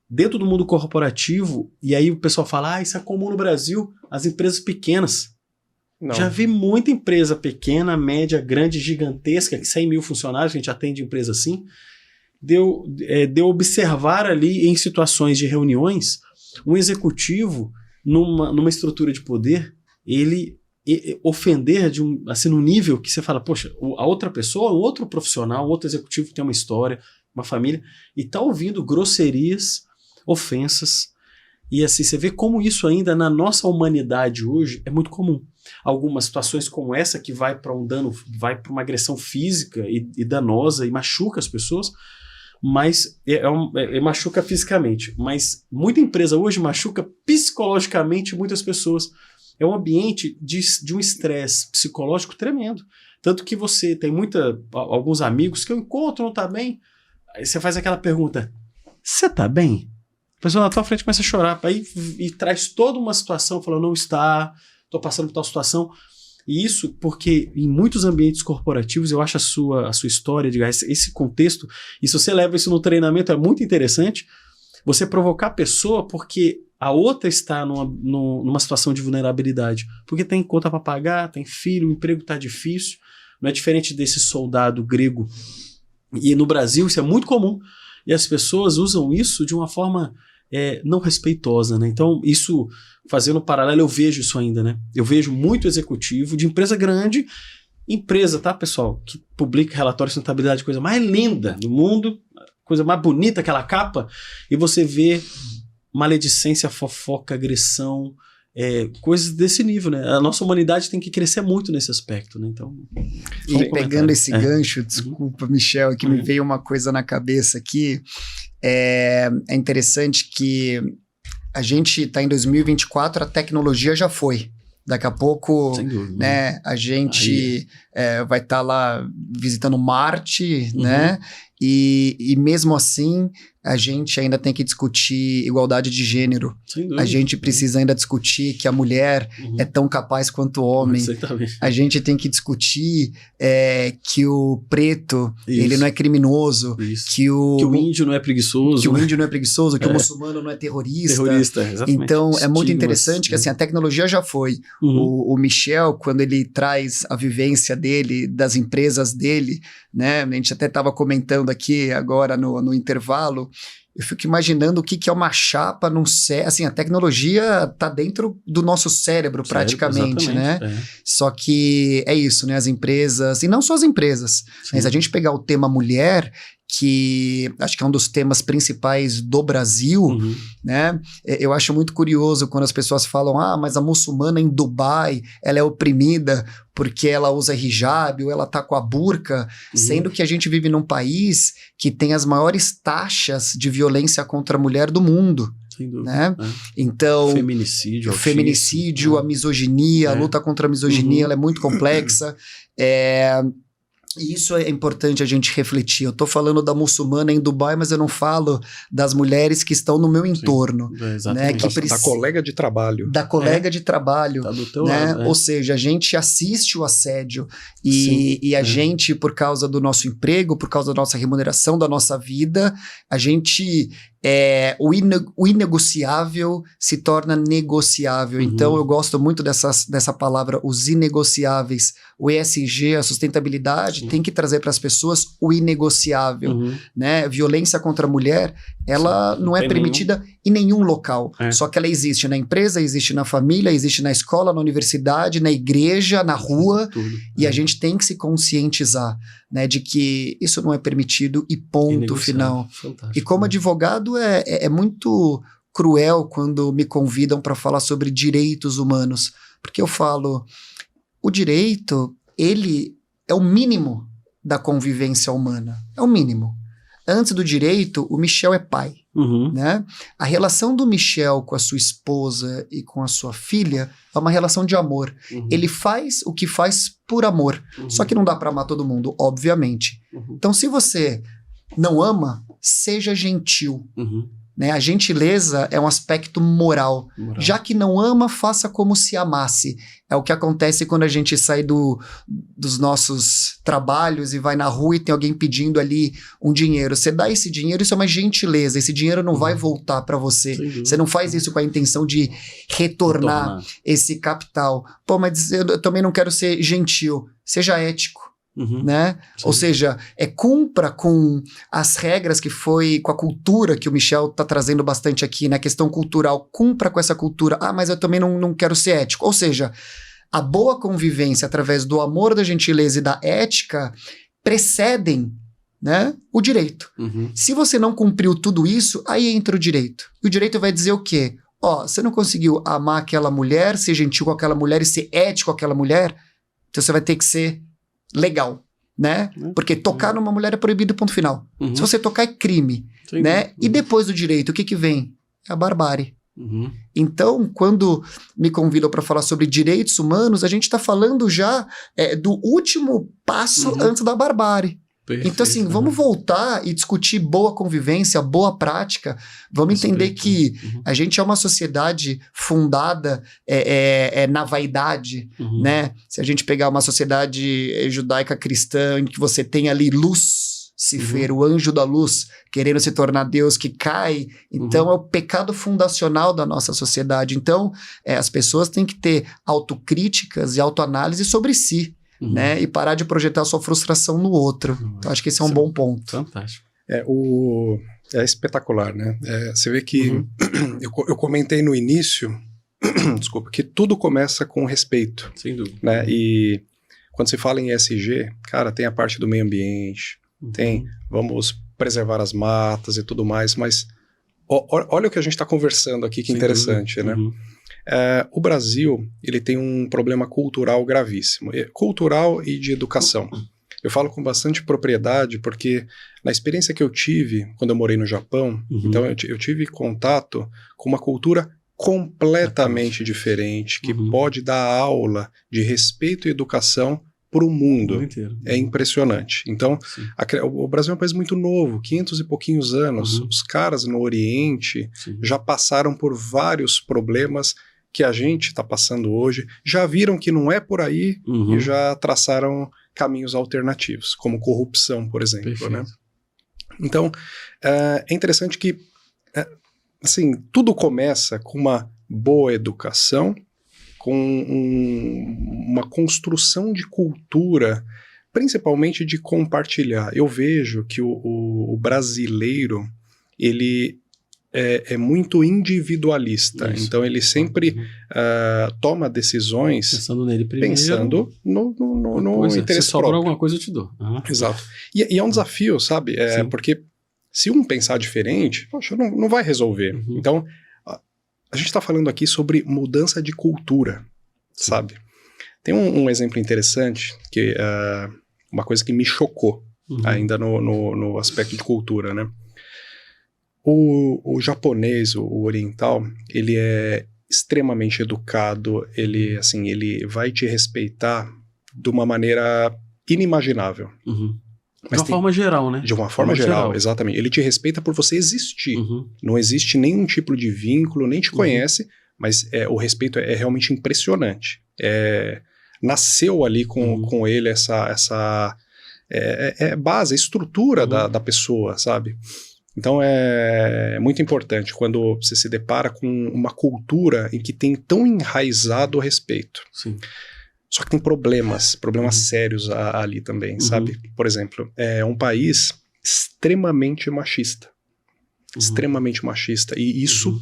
dentro do mundo corporativo, e aí o pessoal fala, isso é comum no Brasil, as empresas pequenas. Não. Já vi muita empresa pequena, média, grande, gigantesca, que 100 mil funcionários, que a gente atende empresa assim, deu observar ali em situações de reuniões, um executivo numa estrutura de poder, ele ofender assim, num nível que você fala, poxa, a outra pessoa, outro profissional, outro executivo que tem uma história, uma família, e tá ouvindo grosserias, ofensas, e assim, você vê como isso ainda na nossa humanidade hoje é muito comum. Algumas situações como essa que vai para um dano, vai para uma agressão física e danosa e machuca as pessoas, mas machuca fisicamente. Mas muita empresa hoje machuca psicologicamente muitas pessoas. É um ambiente de um estresse psicológico tremendo. Tanto que você tem alguns amigos que eu encontro, não tá bem, aí você faz aquela pergunta, você tá bem? A pessoa na tua frente começa a chorar, aí e traz toda uma situação, falando, não está... Estou passando por tal situação. E isso porque em muitos ambientes corporativos, eu acho a sua história, esse contexto, e se você leva isso no treinamento, é muito interessante, você provocar a pessoa porque a outra está numa situação de vulnerabilidade. Porque tem conta para pagar, tem filho, o emprego está difícil. Não é diferente desse soldado grego. E no Brasil isso é muito comum. E as pessoas usam isso de uma forma não respeitosa, né? Então isso... Fazendo um paralelo, eu vejo isso ainda, né? Eu vejo muito executivo de empresa grande empresa, tá, pessoal, que publica relatório de sustentabilidade, coisa mais linda do mundo, coisa mais bonita, aquela capa, e você vê maledicência, fofoca, agressão, coisas desse nível, né? A nossa humanidade tem que crescer muito nesse aspecto, né? Então, e pegando esse gancho, desculpa, Michel, que me veio uma coisa na cabeça aqui, é interessante que a gente está em 2024, a tecnologia já foi. Daqui a pouco, né, a gente vai estar lá visitando Marte, né? E mesmo assim, a gente ainda tem que discutir igualdade de gênero. A gente precisa ainda discutir que a mulher é tão capaz quanto o homem. A gente tem que discutir que o preto, ele não é criminoso. Que o índio não é preguiçoso. Que o índio não é preguiçoso, que o muçulmano não é terrorista. Exatamente. Então, é muito interessante que assim, a tecnologia já foi. O Michel, quando ele traz a vivência dele, das empresas dele, né? A gente até estava comentando aqui agora no intervalo, eu fico imaginando o que é uma chapa num cérebro. Assim, a tecnologia está dentro do nosso cérebro praticamente, né? Só que é isso, né? As empresas, e não só as empresas, mas a gente pegar o tema mulher, que acho que é um dos temas principais do Brasil, né? Eu acho muito curioso quando as pessoas falam, mas a muçulmana em Dubai, ela é oprimida porque ela usa hijab ou ela tá com a burca, sendo que a gente vive num país que tem as maiores taxas de violência contra a mulher do mundo. Né? Então, feminicídio, a misoginia, a luta contra a misoginia, ela é muito complexa. E isso é importante a gente refletir. Eu estou falando da muçulmana em Dubai, mas eu não falo das mulheres que estão no meu entorno. Né? Da colega de trabalho. Da colega de trabalho. Tá do teu né? lado, Ou seja, a gente assiste o assédio e a gente, por causa do nosso emprego, por causa da nossa remuneração, da nossa vida, a gente... o inegociável se torna negociável. Então, eu gosto muito dessa palavra, os inegociáveis. O ESG, a sustentabilidade, tem que trazer para as pessoas o inegociável. Né? Violência contra a mulher, ela não é permitida em nenhum local. Só que ela existe na empresa, existe na família, existe na escola, na universidade, na igreja, na rua. E a gente tem que se conscientizar, né, de que isso não é permitido e ponto final. Fantástico. E como advogado é muito cruel quando me convidam para falar sobre direitos humanos, porque eu falo, o direito, ele é o mínimo da convivência humana, é o mínimo. Antes do direito, o Michel é pai. Né? A relação do Michel com a sua esposa e com a sua filha é uma relação de amor. Ele faz o que faz por amor. Só que não dá para amar todo mundo, obviamente. Então, se você não ama, seja gentil. Né? A gentileza é um aspecto moral. Já que não ama, faça como se amasse. É o que acontece quando a gente sai dos nossos trabalhos e vai na rua e tem alguém pedindo ali um dinheiro. Você dá esse dinheiro, isso é uma gentileza. Esse dinheiro não vai voltar para você. Você não faz isso com a intenção de retornar esse capital. Pô, mas eu também não quero ser gentil. Seja ético. Né? Ou seja, cumpra com as regras que foi, com a cultura que o Michel está trazendo bastante aqui, na questão cultural, cumpra com essa cultura. Mas eu também não quero ser ético. Ou seja, a boa convivência através do amor, da gentileza e da ética precedem, né, o direito. Se você não cumpriu tudo isso, aí entra o direito. E o direito vai dizer o quê? Você não conseguiu amar aquela mulher, ser gentil com aquela mulher e ser ético com aquela mulher, então você vai ter que ser legal, né? Porque tocar numa mulher é proibido, ponto final. Se você tocar é crime, né? E depois do direito, o que vem? É a barbárie. Então, quando me convidam para falar sobre direitos humanos, a gente está falando já do último passo antes da barbárie. Perfeito, então, assim, vamos voltar e discutir boa convivência, boa prática. Vamos entender que a gente é uma sociedade fundada na vaidade, né? Se a gente pegar uma sociedade judaica cristã em que você tem ali Lúcifer, o anjo da luz, querendo se tornar Deus, que cai, então é o pecado fundacional da nossa sociedade. Então, as pessoas têm que ter autocríticas e autoanálise sobre si. Né? E parar de projetar sua frustração no outro. Então, acho que esse é um bom ponto. Fantástico. É espetacular, né? Você vê que eu comentei no início, desculpa, que tudo começa com respeito. Sem dúvida. Né? E quando se fala em ESG, cara, tem a parte do meio ambiente, tem, vamos preservar as matas e tudo mais, mas olha o que a gente está conversando aqui, que interessante, né? O Brasil, ele tem um problema cultural gravíssimo, cultural e de educação. Eu falo com bastante propriedade porque na experiência que eu tive quando eu morei no Japão, então eu tive contato com uma cultura completamente diferente, que pode dar aula de respeito e educação para o mundo. É impressionante. Então, o Brasil é um país muito novo, 500 e pouquinhos anos. Os caras no Oriente já passaram por vários problemas que a gente está passando hoje, já viram que não é por aí e já traçaram caminhos alternativos, como corrupção, por exemplo. Né? Então, é interessante que assim, tudo começa com uma boa educação, com uma construção de cultura, principalmente de compartilhar. Eu vejo que o brasileiro, ele é muito individualista, então ele sempre toma decisões pensando nele primeiro, pensando no interesse se sobrar próprio. alguma coisa eu te dou. Exato. E é um desafio, sabe? Porque se um pensar diferente, poxa, não vai resolver. Então, a gente está falando aqui sobre mudança de cultura, sabe? Tem um exemplo interessante, que uma coisa que me chocou, ainda no aspecto de cultura, né? O japonês, o oriental, ele é extremamente educado, ele vai te respeitar de uma maneira inimaginável. Mas de uma forma geral, né? De uma forma geral, exatamente. Ele te respeita por você existir. Não existe nenhum tipo de vínculo, nem te conhece, mas o respeito é realmente impressionante. Nasceu ali com ele essa base, a estrutura da pessoa, sabe? Então é muito importante quando você se depara com uma cultura em que tem tão enraizado o respeito. Só que tem problemas sérios ali também, sabe? Por exemplo, é um país extremamente machista. Extremamente machista. E isso,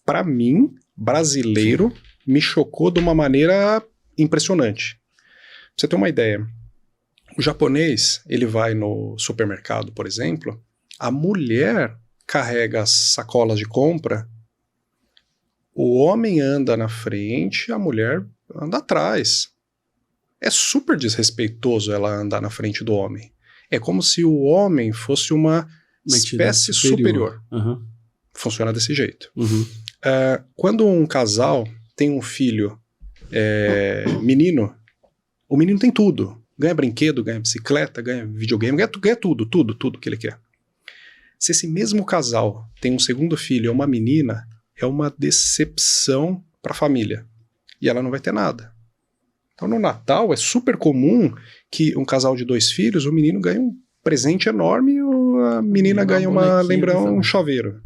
para mim, brasileiro, me chocou de uma maneira impressionante. Pra você ter uma ideia, o japonês, ele vai no supermercado, por exemplo, a mulher carrega as sacolas de compra, o homem anda na frente, a mulher anda atrás. É super desrespeitoso ela andar na frente do homem. É como se o homem fosse uma espécie superior. Funciona desse jeito. Quando um casal tem um filho menino, o menino tem tudo. Ganha brinquedo, ganha bicicleta, ganha videogame, ganha tudo que ele quer. Se esse mesmo casal tem um segundo filho e é uma menina, é uma decepção para a família. E ela não vai ter nada. Então no Natal é super comum que um casal de 2 filhos, o menino ganha um presente enorme e a menina ganha um chaveiro.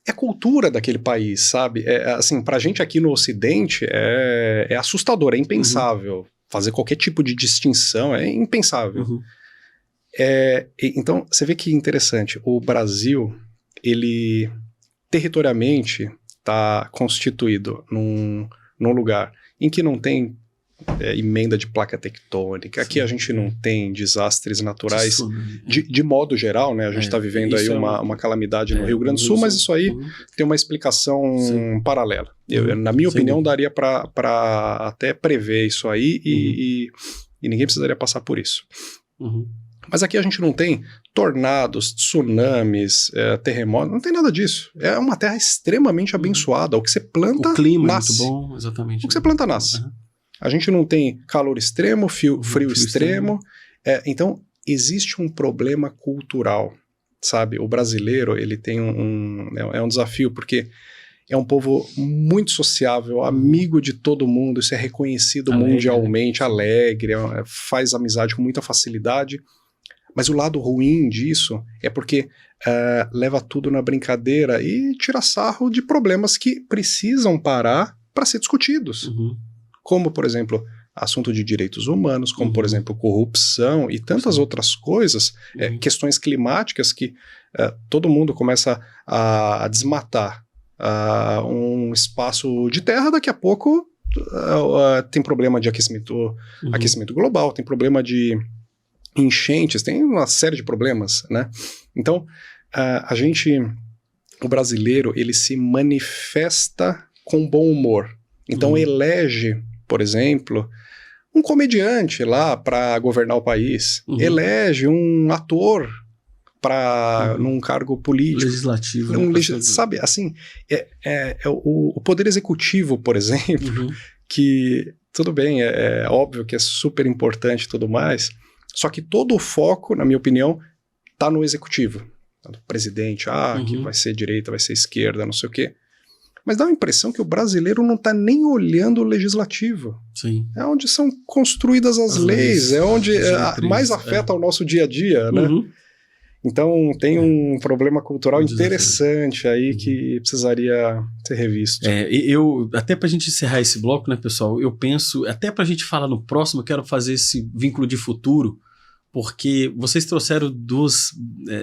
É a cultura daquele país, sabe? Assim, pra gente aqui no Ocidente é assustador, é impensável. Fazer qualquer tipo de distinção é impensável. Então, você vê que interessante, o Brasil, ele territorialmente está constituído num lugar em que não tem emenda de placa tectônica, aqui a gente não tem desastres naturais de modo geral, né? A gente está vivendo aí uma calamidade no Rio Grande do Sul, mas isso aí tem uma explicação paralela. Na minha opinião, daria para até prever isso aí e ninguém precisaria passar por isso. Mas aqui a gente não tem tornados, tsunamis, terremotos, não tem nada disso. É uma terra extremamente abençoada. O que você planta, o clima nasce. É muito bom, exatamente. O que você planta, nasce. A gente não tem calor extremo, frio extremo. Então, existe um problema cultural, sabe? O brasileiro, ele tem um desafio, porque é um povo muito sociável, amigo de todo mundo, isso é reconhecido mundialmente, alegre, faz amizade com muita facilidade. Mas o lado ruim disso é porque leva tudo na brincadeira e tira sarro de problemas que precisam parar para ser discutidos. Como, por exemplo, assunto de direitos humanos, como, por exemplo, corrupção e tantas outras coisas, questões climáticas que todo mundo começa a desmatar um espaço de terra, daqui a pouco tem problema de aquecimento global, tem problema de enchentes, tem uma série de problemas, né? Então, o brasileiro, ele se manifesta com bom humor. Então, elege, por exemplo, um comediante lá para governar o país, elege um ator para num cargo político. Legislativo. Sabe, assim, o Poder Executivo, por exemplo, que, tudo bem, é óbvio que é super importante e tudo mais, só que todo o foco, na minha opinião, está no Executivo. O presidente, que vai ser direita, vai ser esquerda, não sei o quê. Mas dá a impressão que o brasileiro não está nem olhando o legislativo. Sim. É onde são construídas as leis, é onde mais afeta o nosso dia a dia, né? Então tem um problema cultural interessante aí que precisaria ser revisto. Até pra gente encerrar esse bloco, né, pessoal, eu penso, até pra gente falar no próximo, eu quero fazer esse vínculo de futuro, porque vocês trouxeram dois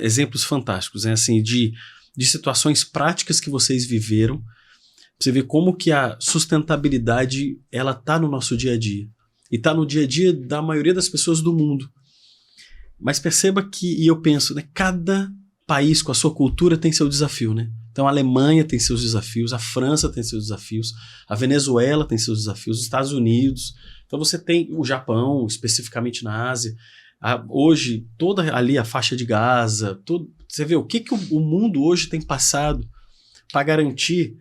exemplos fantásticos, né, assim, de situações práticas que vocês viveram. Você vê como que a sustentabilidade, ela tá no nosso dia a dia. E tá no dia a dia da maioria das pessoas do mundo. Mas perceba que, e eu penso, né, cada país com a sua cultura tem seu desafio, né? Então a Alemanha tem seus desafios, a França tem seus desafios, a Venezuela tem seus desafios, os Estados Unidos. Então você tem o Japão, especificamente na Ásia. Hoje, toda ali a faixa de Gaza, você vê o que o mundo hoje tem passado para garantir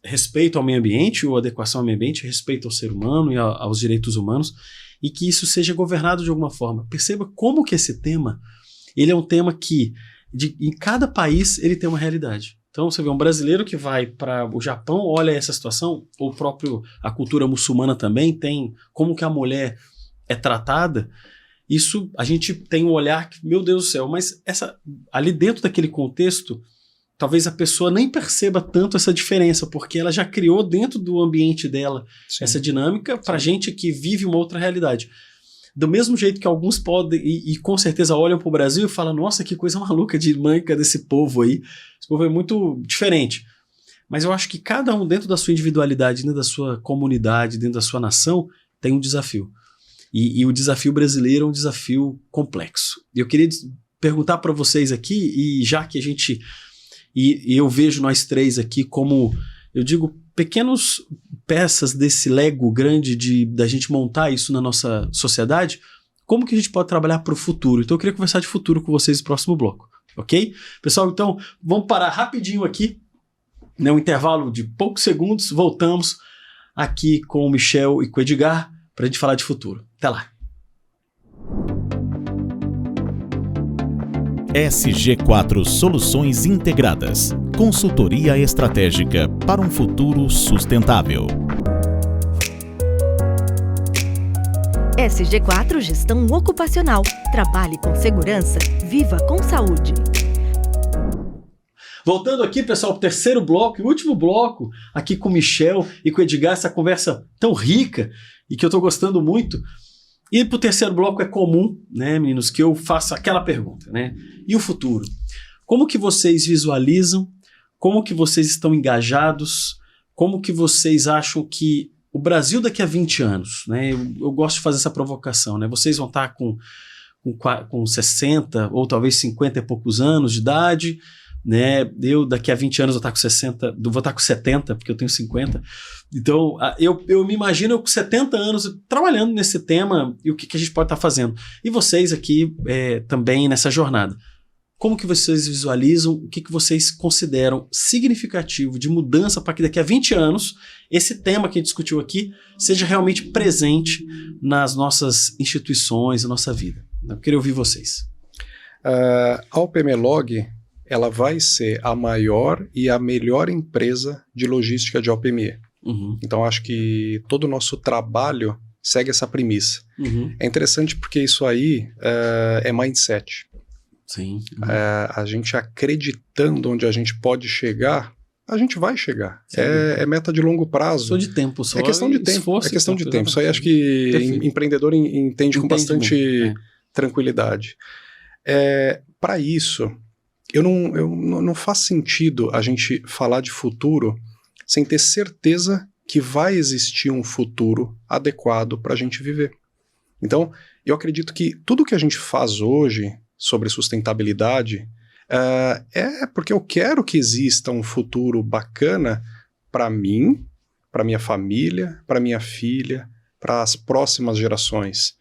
respeito ao meio ambiente, ou adequação ao meio ambiente, respeito ao ser humano e aos direitos humanos, e que isso seja governado de alguma forma. Perceba como que esse tema, ele é um tema que, em cada país, ele tem uma realidade. Então, você vê um brasileiro que vai para o Japão, olha essa situação, ou a cultura muçulmana também tem, como que a mulher é tratada. Isso, a gente tem um olhar que, meu Deus do céu, mas ali dentro daquele contexto, talvez a pessoa nem perceba tanto essa diferença, porque ela já criou dentro do ambiente dela essa dinâmica para gente que vive uma outra realidade. Do mesmo jeito que alguns podem, e com certeza olham para o Brasil e falam, nossa, que coisa maluca de manca desse povo aí. Esse povo é muito diferente. Mas eu acho que cada um, dentro da sua individualidade, dentro da sua comunidade, dentro da sua nação, tem um desafio. E o desafio brasileiro é um desafio complexo. E eu queria perguntar para vocês aqui, e já que a gente... E eu vejo nós três aqui como, eu digo, pequenas peças desse Lego grande da gente montar isso na nossa sociedade, como que a gente pode trabalhar para o futuro? Então eu queria conversar de futuro com vocês no próximo bloco, ok? Pessoal, então vamos parar rapidinho aqui, né, um intervalo de poucos segundos, voltamos aqui com o Michel e com o Edgar para a gente falar de futuro. Até lá! SG4 Soluções Integradas. Consultoria estratégica para um futuro sustentável. SG4 Gestão Ocupacional. Trabalhe com segurança, viva com saúde. Voltando aqui, pessoal, para o terceiro bloco e último bloco, aqui com o Michel e com o Edgar, essa conversa tão rica e que eu estou gostando muito. E para o terceiro bloco é comum, né, meninos, que eu faça aquela pergunta, né? E o futuro? Como que vocês visualizam? Como que vocês estão engajados? Como que vocês acham que o Brasil daqui a 20 anos, né? Eu gosto de fazer essa provocação, né? Vocês vão estar com 60 ou talvez 50 e poucos anos de idade, né? Eu daqui a 20 anos vou estar com 60, vou estar com 70, porque eu tenho 50. Então, eu me imagino eu com 70 anos trabalhando nesse tema e o que a gente pode estar fazendo. E vocês aqui também nessa jornada. Como que vocês visualizam, o que vocês consideram significativo de mudança para que daqui a 20 anos esse tema que a gente discutiu aqui seja realmente presente nas nossas instituições, na nossa vida? Eu queria ouvir vocês. A OPMLog, ela vai ser a maior e a melhor empresa de logística de OPME. Então, acho que todo o nosso trabalho segue essa premissa. É interessante porque isso aí é mindset. Sim. A gente acreditando onde a gente pode chegar, a gente vai chegar. É meta de longo prazo. Só de tempo só. É questão de tempo. É questão de tempo. Isso aí acho que empreendedor entende com bastante tranquilidade. Para isso, não faz sentido a gente falar de futuro sem ter certeza que vai existir um futuro adequado para a gente viver. Então, eu acredito que tudo que a gente faz hoje sobre sustentabilidade é porque eu quero que exista um futuro bacana para mim, para minha família, para minha filha, para as próximas gerações.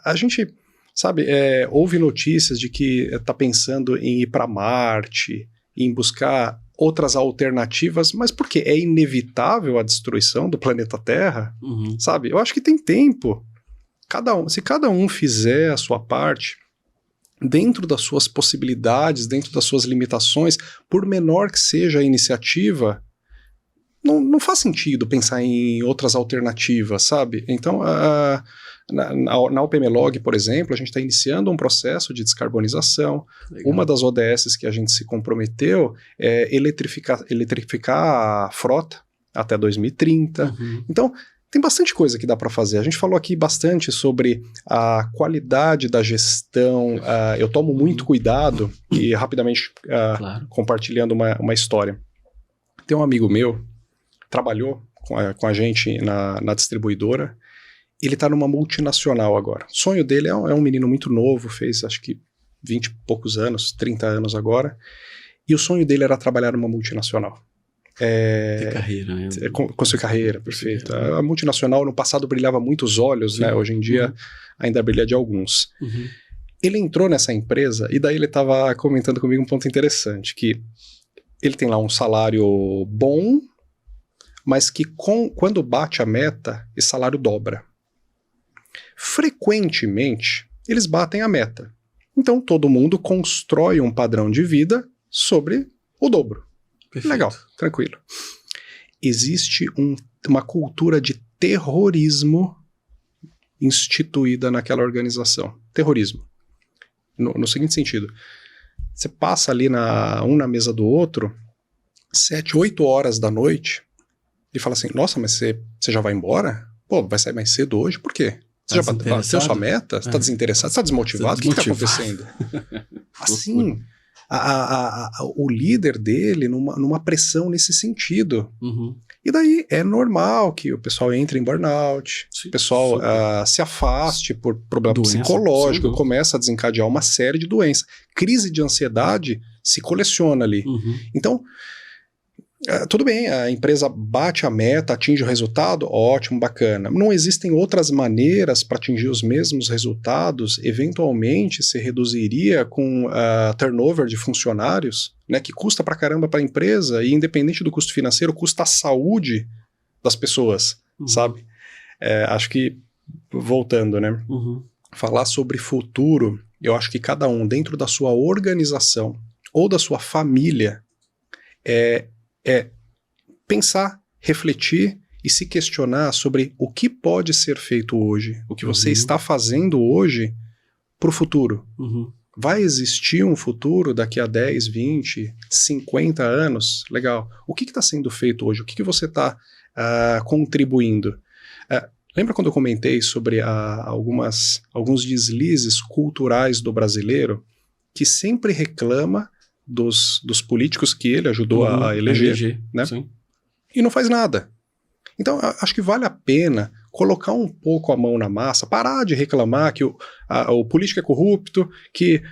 A gente, sabe, ouve notícias de que está pensando em ir para Marte, em buscar outras alternativas, mas por quê? É inevitável a destruição do planeta Terra, sabe? Eu acho que tem tempo. Se cada um fizer a sua parte, dentro das suas possibilidades, dentro das suas limitações, por menor que seja a iniciativa, não faz sentido pensar em outras alternativas, sabe? Então, na UPMLog, por exemplo, a gente está iniciando um processo de descarbonização. Legal. Uma das ODSs que a gente se comprometeu é eletrificar a frota até 2030. Então, tem bastante coisa que dá para fazer. A gente falou aqui bastante sobre a qualidade da gestão. Eu tomo muito cuidado e rapidamente compartilhando uma história. Tem um amigo meu, trabalhou com a gente na distribuidora. Ele está numa multinacional agora. O sonho dele é um menino muito novo, fez acho que 20 e poucos anos, 30 anos agora. E o sonho dele era trabalhar numa multinacional. Ter carreira, né? Construir carreira, perfeito. A multinacional no passado brilhava muitos olhos, né? Hoje em dia ainda brilha de alguns. Ele entrou nessa empresa e daí ele estava comentando comigo um ponto interessante, que ele tem lá um salário bom, mas que quando bate a meta, esse salário dobra. Frequentemente, eles batem a meta. Então, todo mundo constrói um padrão de vida sobre o dobro. Perfeito. Legal, tranquilo. Existe uma cultura de terrorismo instituída naquela organização. Terrorismo. No seguinte sentido, você passa ali um na mesa do outro, 7, 8 horas da noite, e fala assim, nossa, mas você já vai embora? Pô, vai sair mais cedo hoje? Por quê? Você já bateu sua meta? Você está desinteressado? Você está desmotivado? O que está acontecendo? Assim, o líder dele numa pressão nesse sentido. E daí é normal que o pessoal entre em burnout, o pessoal se afaste por problema psicológico, começa a desencadear uma série de doenças. Crise de ansiedade se coleciona ali. Então, tudo bem, a empresa bate a meta, atinge o resultado, ótimo, bacana. Não existem outras maneiras para atingir os mesmos resultados, eventualmente se reduziria com turnover de funcionários, né, que custa pra caramba para a empresa e independente do custo financeiro, custa a saúde das pessoas, sabe? Acho que, voltando, né, falar sobre futuro, eu acho que cada um dentro da sua organização ou da sua família é pensar, refletir e se questionar sobre o que pode ser feito hoje, o que você está fazendo hoje para o futuro. Vai existir um futuro daqui a 10, 20, 50 anos? Legal. O que está sendo feito hoje? O que você está contribuindo? Lembra quando eu comentei sobre alguns deslizes culturais do brasileiro que sempre reclama dos políticos que ele ajudou a eleger, né? Sim. E não faz nada. Então, acho que vale a pena colocar um pouco a mão na massa, parar de reclamar que o político é corrupto, que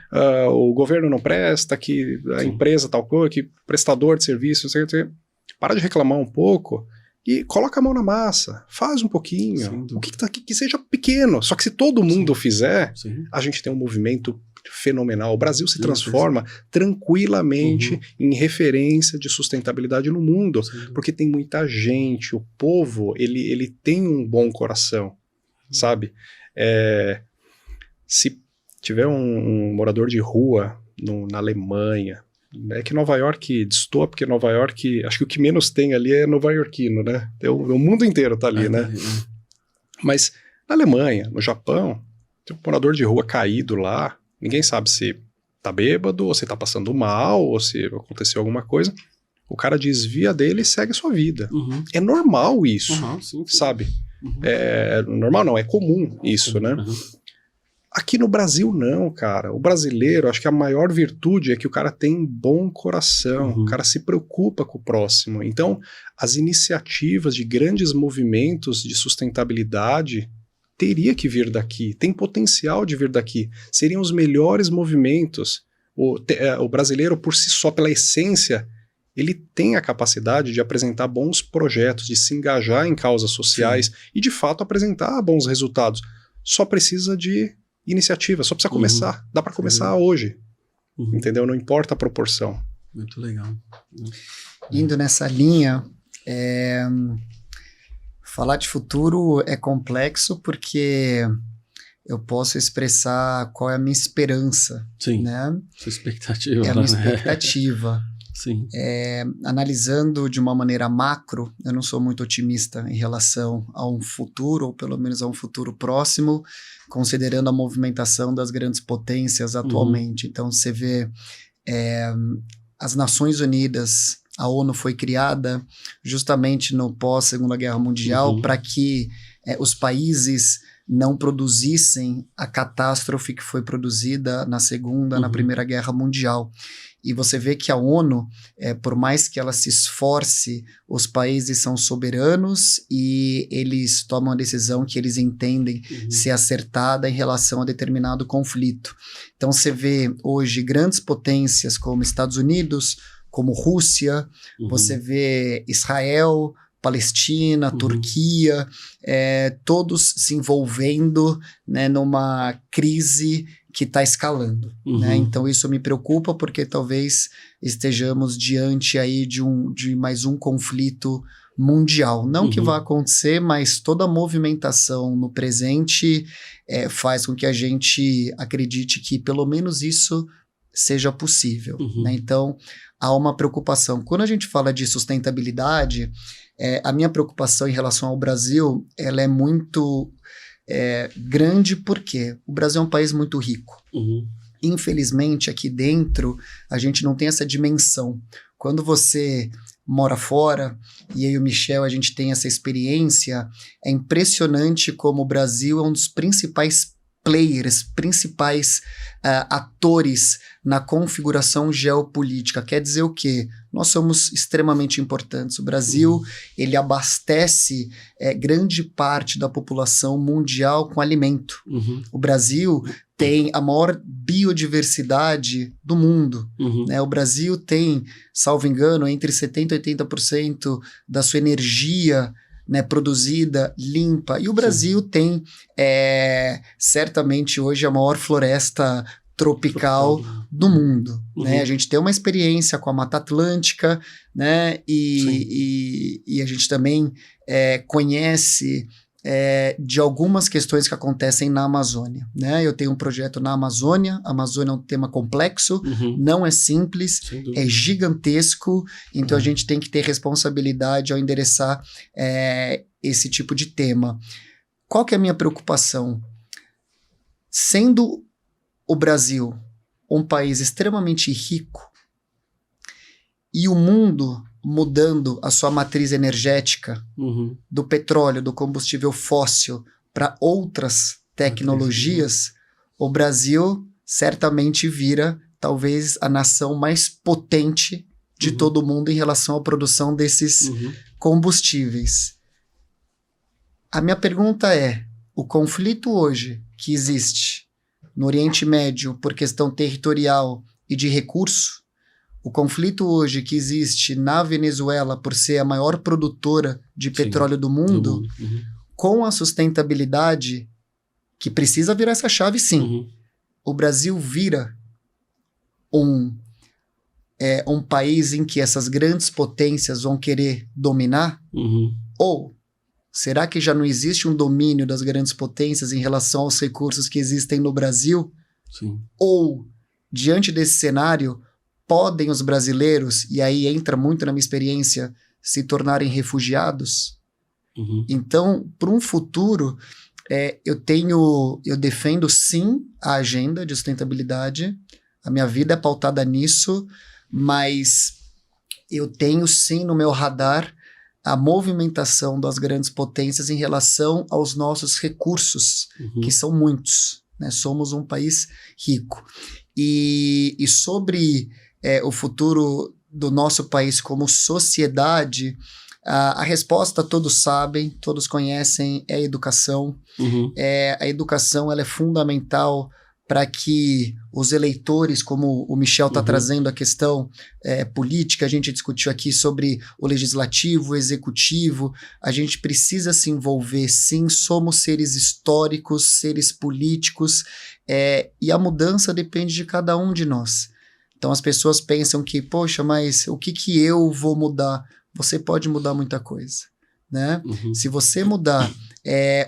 o governo não presta, que a empresa tal coisa, que prestador de serviço, não sei o que. Para de reclamar um pouco e coloca a mão na massa, faz um pouquinho, o que seja pequeno. Só que se todo mundo fizer, a gente tem um movimento fenomenal. O Brasil se transforma tranquilamente em referência de sustentabilidade no mundo, porque tem muita gente, o povo, ele tem um bom coração, sabe? Se tiver um morador de rua na Alemanha, é que Nova York destoa, porque Nova York, acho que o que menos tem ali é nova-iorquino, né? O mundo inteiro tá ali, né? Mas na Alemanha, no Japão, tem um morador de rua caído lá, ninguém sabe se tá bêbado, ou se tá passando mal, ou se aconteceu alguma coisa. O cara desvia dele e segue a sua vida. É normal isso, sabe? Normal não, é comum isso, né? Aqui no Brasil não, cara. O brasileiro, acho que a maior virtude é que o cara tem bom coração, o cara se preocupa com o próximo. Então, as iniciativas de grandes movimentos de sustentabilidade teria que vir daqui, tem potencial de vir daqui. Seriam os melhores movimentos. O brasileiro, por si só, pela essência, ele tem a capacidade de apresentar bons projetos, de se engajar em causas sociais e, de fato, apresentar bons resultados. Só precisa de iniciativa, só precisa começar. Dá para começar hoje, entendeu? Não importa a proporção. Muito legal. Indo nessa linha, falar de futuro é complexo porque eu posso expressar qual é a minha esperança. Sim, né? sua expectativa. É a minha expectativa. Sim. Analisando de uma maneira macro, eu não sou muito otimista em relação a um futuro, ou pelo menos a um futuro próximo, considerando a movimentação das grandes potências atualmente. Então, você vê as Nações Unidas, a ONU foi criada justamente no pós-Segunda Guerra Mundial para que os países não produzissem a catástrofe que foi produzida na Segunda, na Primeira Guerra Mundial. E você vê que a ONU, por mais que ela se esforce, os países são soberanos e eles tomam a decisão que eles entendem ser acertada em relação a determinado conflito. Então você vê hoje grandes potências como Estados Unidos, como Rússia, você vê Israel, Palestina, Turquia, todos se envolvendo, né, numa crise que está escalando. Né? Então isso me preocupa porque talvez estejamos diante aí de mais um conflito mundial. Não que vá acontecer, mas toda a movimentação no presente faz com que a gente acredite que pelo menos isso seja possível. Né? Então há uma preocupação. Quando a gente fala de sustentabilidade, a minha preocupação em relação ao Brasil, ela é muito grande porque o Brasil é um país muito rico. Infelizmente, aqui dentro, a gente não tem essa dimensão. Quando você mora fora, e eu e o Michel, a gente tem essa experiência, é impressionante como o Brasil é um dos principais players, principais atores na configuração geopolítica. Quer dizer o quê? Nós somos extremamente importantes. O Brasil, ele abastece grande parte da população mundial com alimento. O Brasil tem a maior biodiversidade do mundo. Né? O Brasil tem, salvo engano, entre 70% e 80% da sua energia, né, produzida, limpa. E o Brasil tem, certamente, hoje a maior floresta tropical do mundo. Né? A gente tem uma experiência com a Mata Atlântica, né? E a gente também conhece de algumas questões que acontecem na Amazônia. Né? Eu tenho um projeto na Amazônia. A Amazônia é um tema complexo, não é simples, é gigantesco, então a gente tem que ter responsabilidade ao endereçar esse tipo de tema. Qual que é a minha preocupação? Sendo o Brasil um país extremamente rico e o mundo mudando a sua matriz energética do petróleo, do combustível fóssil para outras tecnologias, o Brasil certamente vira talvez a nação mais potente de todo o mundo em relação à produção desses combustíveis. A minha pergunta é, o conflito hoje que existe no Oriente Médio por questão territorial e de recurso, o conflito hoje que existe na Venezuela por ser a maior produtora de petróleo do mundo, com a sustentabilidade, que precisa virar essa chave sim, o Brasil vira um país em que essas grandes potências vão querer dominar? Ou será que já não existe um domínio das grandes potências em relação aos recursos que existem no Brasil? Ou, diante desse cenário, podem os brasileiros, e aí entra muito na minha experiência, se tornarem refugiados? Então, para um futuro, eu defendo sim a agenda de sustentabilidade, a minha vida é pautada nisso, mas eu tenho sim no meu radar a movimentação das grandes potências em relação aos nossos recursos, que são muitos. né? Somos um país rico. E sobre o futuro do nosso país como sociedade, a resposta todos sabem, todos conhecem, é a educação. A educação ela é fundamental para que os eleitores, como o Michel está trazendo a questão política, a gente discutiu aqui sobre o legislativo, o executivo, a gente precisa se envolver, sim, somos seres históricos, seres políticos, e a mudança depende de cada um de nós. Então as pessoas pensam que, poxa, mas o que eu vou mudar? Você pode mudar muita coisa, né? Se você mudar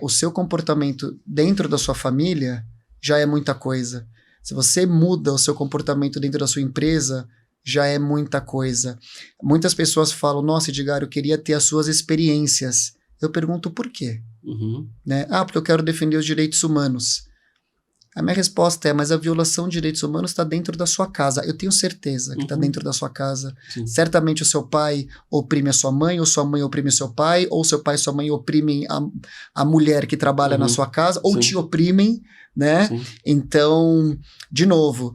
o seu comportamento dentro da sua família, já é muita coisa. Se você muda o seu comportamento dentro da sua empresa, já é muita coisa. Muitas pessoas falam, nossa, Edgar, eu queria ter as suas experiências. Eu pergunto por quê? Né? Porque eu quero defender os direitos humanos. A minha resposta é, mas a violação de direitos humanos está dentro da sua casa. Eu tenho certeza que está dentro da sua casa. Sim. Certamente o seu pai oprime a sua mãe, ou sua mãe oprime o seu pai, ou seu pai e sua mãe oprimem a mulher que trabalha na sua casa, ou te oprimem, né? Sim. Então, de novo,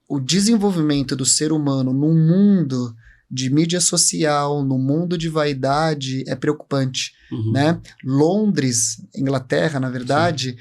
o desenvolvimento do ser humano num mundo de mídia social, no mundo de vaidade, é preocupante, né? Londres, Inglaterra, na verdade,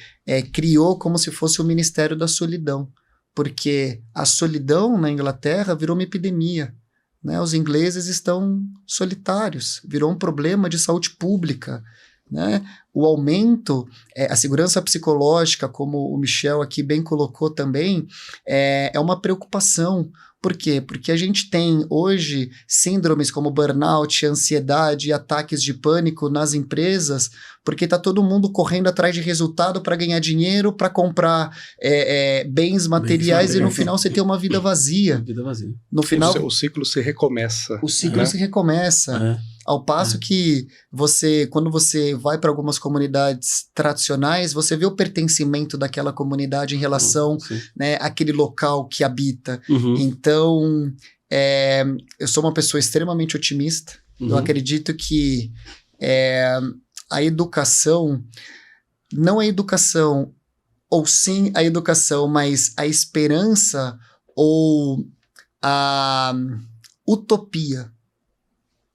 criou como se fosse o Ministério da Solidão, porque a solidão na Inglaterra virou uma epidemia, né? Os ingleses estão solitários, virou um problema de saúde pública, né? O aumento, a segurança psicológica, como o Michel aqui bem colocou também, é uma preocupação. Por quê? Porque a gente tem hoje síndromes como burnout, ansiedade e ataques de pânico nas empresas, porque está todo mundo correndo atrás de resultado para ganhar dinheiro, para comprar bens materiais e no final você tem uma vida vazia. No final, o ciclo se recomeça. O ciclo se recomeça. Ao passo que quando você vai para algumas comunidades tradicionais, você vê o pertencimento daquela comunidade em relação, né, àquele local que habita. Então, eu sou uma pessoa extremamente otimista. Eu acredito que a educação, não a educação, ou sim a educação, mas a esperança ou a utopia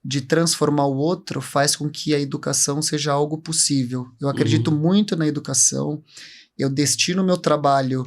de transformar o outro faz com que a educação seja algo possível. Eu acredito muito na educação, eu destino meu trabalho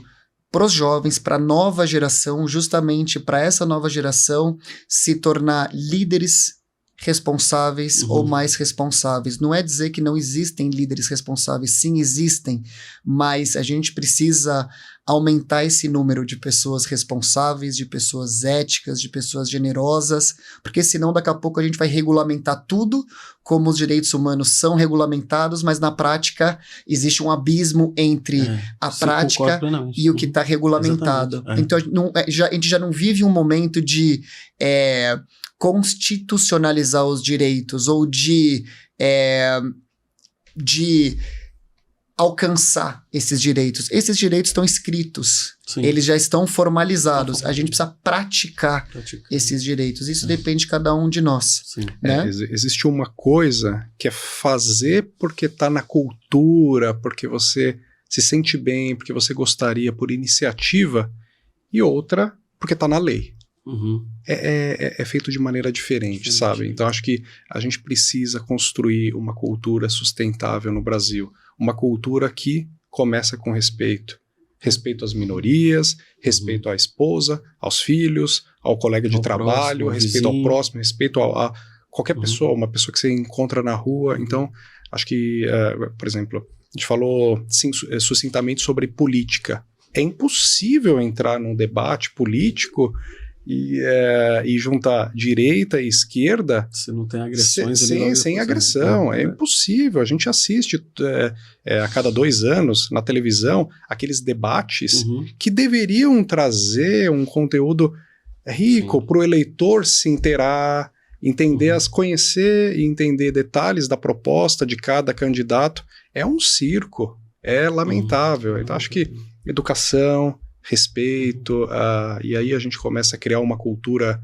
para os jovens, para a nova geração, justamente para essa nova geração se tornar líderes responsáveis ou mais responsáveis. Não é dizer que não existem líderes responsáveis, sim, existem, mas a gente precisa aumentar esse número de pessoas responsáveis, de pessoas éticas, de pessoas generosas, porque senão daqui a pouco a gente vai regulamentar tudo como os direitos humanos são regulamentados, mas na prática existe um abismo entre a prática e o que está regulamentado. Então a gente já não vive um momento de constitucionalizar os direitos ou de alcançar esses direitos. Esses direitos estão escritos, eles já estão formalizados. A gente precisa praticar esses direitos. Isso depende de cada um de nós. Né? Existe uma coisa que é fazer porque está na cultura, porque você se sente bem, porque você gostaria por iniciativa, e outra porque está na lei. É feito de maneira diferente, sabe? Então acho que a gente precisa construir uma cultura sustentável no Brasil, uma cultura que começa com respeito às minorias, respeito à esposa, aos filhos, ao colega de trabalho, respeito ao próximo, respeito a qualquer pessoa, uma pessoa que você encontra na rua. Então acho que, por exemplo, a gente falou sucintamente sobre política. É impossível entrar num debate político e juntar direita e esquerda. Você não tem agressões sem agressão, é impossível. A gente assiste a cada 2 anos na televisão aqueles debates que deveriam trazer um conteúdo rico para o eleitor se inteirar, entender, conhecer e entender detalhes da proposta de cada candidato. É um circo, é lamentável. Então acho que educação, respeito, e aí a gente começa a criar uma cultura,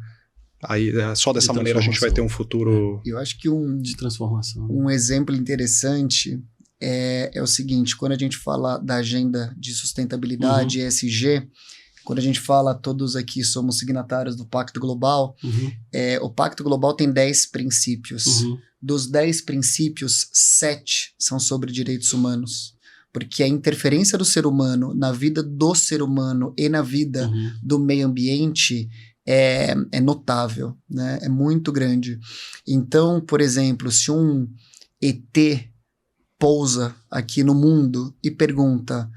aí só dessa maneira a gente vai ter um futuro eu acho que de transformação. Um exemplo interessante é o seguinte, quando a gente fala da agenda de sustentabilidade, ESG, quando a gente fala, todos aqui somos signatários do Pacto Global, o Pacto Global tem 10 princípios. Dos 10 princípios, 7 são sobre direitos humanos. Porque a interferência do ser humano na vida do ser humano e na vida do meio ambiente é notável, né? É muito grande. Então, por exemplo, se um ET pousa aqui no mundo e pergunta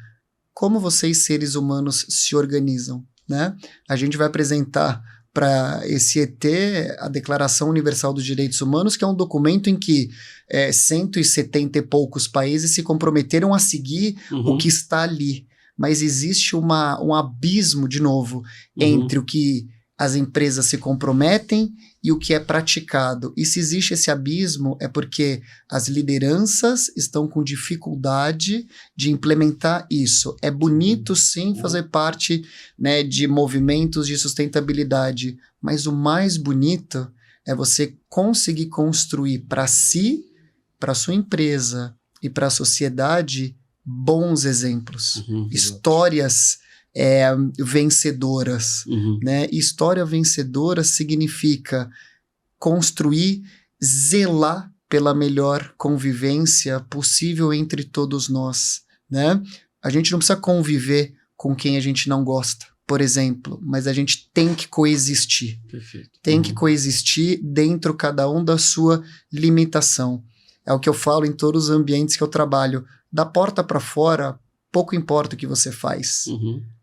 como vocês, seres humanos, se organizam, né? A gente vai apresentar para esse ET a Declaração Universal dos Direitos Humanos, que é um documento em que 170 e poucos países se comprometeram a seguir o que está ali. Mas existe um abismo, de novo, entre o que as empresas se comprometem e o que é praticado. E se existe esse abismo, é porque as lideranças estão com dificuldade de implementar isso. É bonito, sim, fazer parte, né, de movimentos de sustentabilidade, mas o mais bonito é você conseguir construir para si, para sua empresa e para a sociedade bons exemplos, histórias vencedoras, né? História vencedora significa construir, zelar pela melhor convivência possível entre todos nós, né? A gente não precisa conviver com quem a gente não gosta, por exemplo, mas a gente tem que coexistir. Perfeito. Tem que coexistir dentro cada um da sua limitação. É o que eu falo em todos os ambientes que eu trabalho. Da porta para fora, pouco importa o que você faz.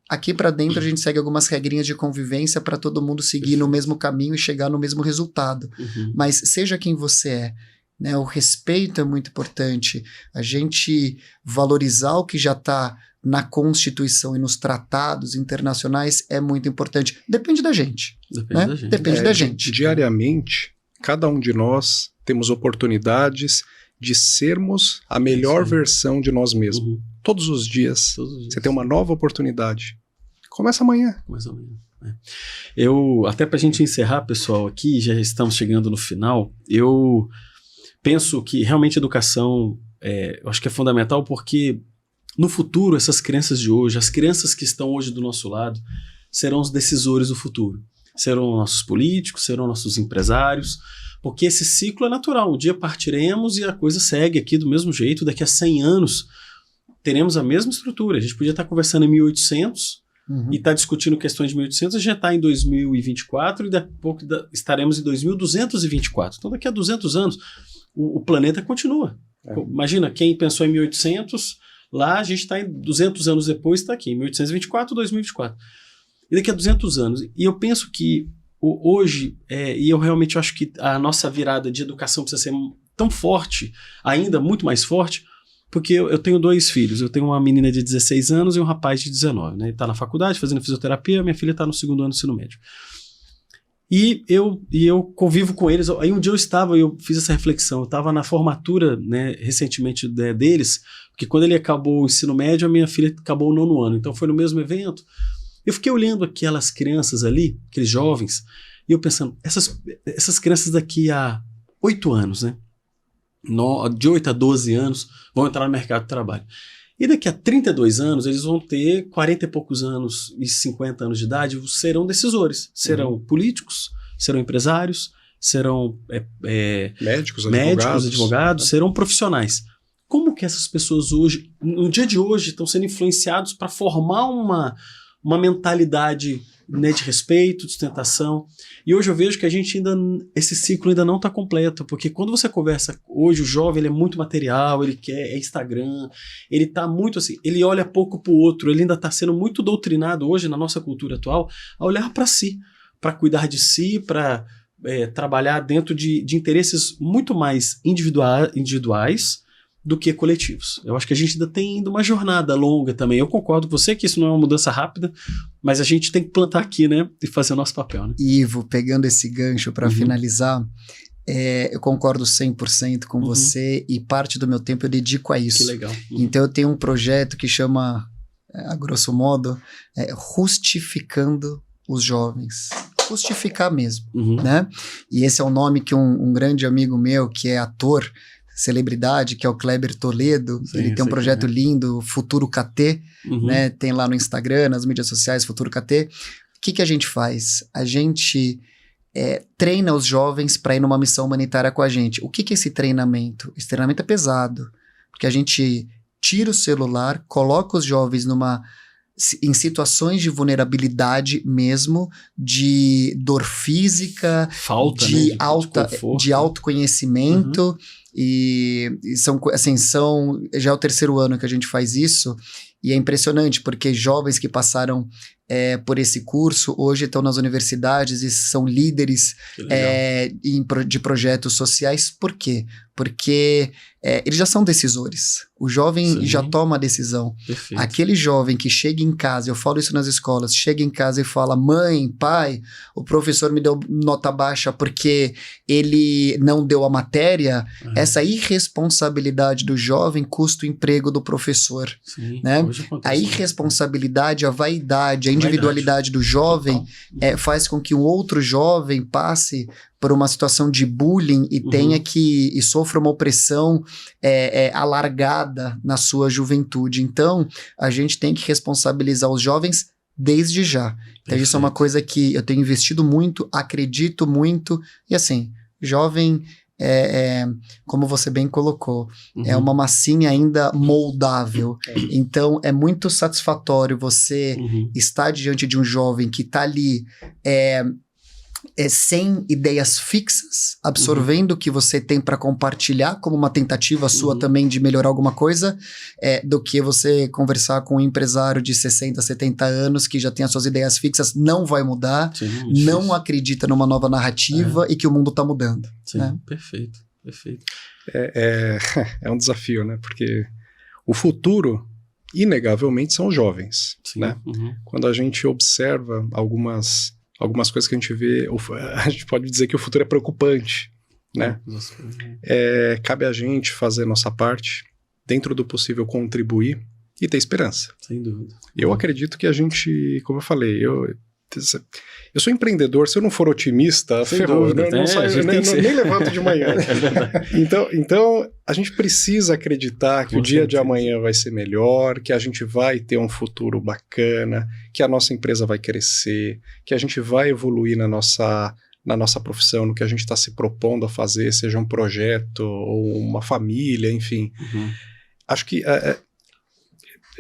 Aqui para dentro a gente segue algumas regrinhas de convivência para todo mundo seguir no mesmo caminho e chegar no mesmo resultado. Mas seja quem você é, né? O respeito é muito importante. A gente valorizar o que já está na Constituição e nos tratados internacionais é muito importante. Depende da gente. Depende da gente. Diariamente, cada um de nós temos oportunidades de sermos a melhor versão de nós mesmos. Todos os dias. Você tem uma nova oportunidade. Começa amanhã. Até pra gente encerrar, pessoal, aqui, já estamos chegando no final, eu penso que realmente educação, eu acho que é fundamental, porque no futuro, essas crianças de hoje, as crianças que estão hoje do nosso lado, serão os decisores do futuro. Serão nossos políticos, serão nossos empresários, porque esse ciclo é natural. Um dia partiremos e a coisa segue aqui do mesmo jeito. Daqui a 100 anos, teremos a mesma estrutura. A gente podia estar conversando em 1800 e estar discutindo questões de 1800, a gente já está em 2024 e daqui a pouco estaremos em 2224. Então, daqui a 200 anos, o planeta continua. Imagina, quem pensou em 1800, lá a gente está em 200 anos depois, está aqui, em 1824, 2024. E daqui a 200 anos. E eu penso que hoje, e eu realmente acho que a nossa virada de educação precisa ser tão forte, ainda muito mais forte, porque eu tenho 2 filhos. Eu tenho uma menina de 16 anos e um rapaz de 19. Né? Ele está na faculdade fazendo fisioterapia, minha filha está no 2º ano do ensino médio. E eu convivo com eles. Aí um dia eu fiz essa reflexão. Eu estava na formatura, né, recentemente deles, porque quando ele acabou o ensino médio, a minha filha acabou o 9º ano. Então foi no mesmo evento. Eu fiquei olhando aquelas crianças ali, aqueles jovens, e eu pensando, essas crianças daqui a 8 anos, né? De 8 a 12 anos, vão entrar no mercado de trabalho. E daqui a 32 anos, eles vão ter 40 e poucos anos e 50 anos de idade, serão decisores. Serão políticos, serão empresários, serão médicos, advogados, serão profissionais. Como que essas pessoas hoje, no dia de hoje, estão sendo influenciados para formar uma mentalidade, né, de respeito, de sustentação? E hoje eu vejo que esse ciclo ainda não está completo, porque quando você conversa hoje, o jovem ele é muito material, ele quer Instagram, ele está muito assim, ele olha pouco para o outro, ele ainda está sendo muito doutrinado hoje na nossa cultura atual a olhar para si, para cuidar de si, para trabalhar dentro de interesses muito mais individuais do que coletivos. Eu acho que a gente ainda tem uma jornada longa também. Eu concordo com você que isso não é uma mudança rápida, mas a gente tem que plantar aqui, né, e fazer o nosso papel, né? Ivo, pegando esse gancho para finalizar, eu concordo 100% com você e parte do meu tempo eu dedico a isso. Que legal. Então eu tenho um projeto que chama, a grosso modo, Rustificando os Jovens. Rustificar mesmo, né? E esse é o nome que um grande amigo meu, que é ator, celebridade, que é o Kleber Toledo. Sim, ele tem um projeto lindo, Futuro KT, né? Tem lá no Instagram, nas mídias sociais, Futuro KT. O que a gente faz? A gente treina os jovens para ir numa missão humanitária com a gente. O que é esse treinamento? Esse treinamento é pesado, porque a gente tira o celular, coloca os jovens em situações de vulnerabilidade mesmo, de dor física, de autoconhecimento, e já é o 3º ano que a gente faz isso, e é impressionante, porque jovens que passaram por esse curso, hoje estão nas universidades e são líderes de projetos sociais. Por quê? Porque eles já são decisores. O jovem já toma a decisão. Perfeito. Aquele jovem que chega em casa, eu falo isso nas escolas, chega em casa e fala: mãe, pai, o professor me deu nota baixa porque ele não deu a matéria. Essa irresponsabilidade do jovem custa o emprego do professor. Sim, né? A irresponsabilidade, a vaidade, a individualidade do jovem faz com que um outro jovem passe por uma situação de bullying e tenha e sofra uma opressão alargada na sua juventude. Então, a gente tem que responsabilizar os jovens desde já. Então, isso é uma coisa que eu tenho investido muito, acredito muito, e assim, jovem, como você bem colocou, é uma massinha ainda moldável. Então, é muito satisfatório você estar diante de um jovem que está ali sem ideias fixas, absorvendo o que você tem para compartilhar como uma tentativa sua também de melhorar alguma coisa, do que você conversar com um empresário de 60, 70 anos que já tem as suas ideias fixas, não vai mudar, não acredita numa nova narrativa e que o mundo está mudando. Sim, né? Perfeito. É um desafio, né? Porque o futuro, inegavelmente, são os jovens. Né? Quando a gente observa algumas coisas que a gente vê, a gente pode dizer que o futuro é preocupante, né? Cabe a gente fazer a nossa parte, dentro do possível contribuir e ter esperança. Sem dúvida. Eu acredito que a gente, como eu falei, eu sou empreendedor, se eu não for otimista, ferrou, eu não saio, nem levanto de manhã. Então, a gente precisa acreditar que o dia de amanhã vai ser melhor, que a gente vai ter um futuro bacana, que a nossa empresa vai crescer, que a gente vai evoluir na nossa profissão, no que a gente está se propondo a fazer, seja um projeto ou uma família, enfim. Acho que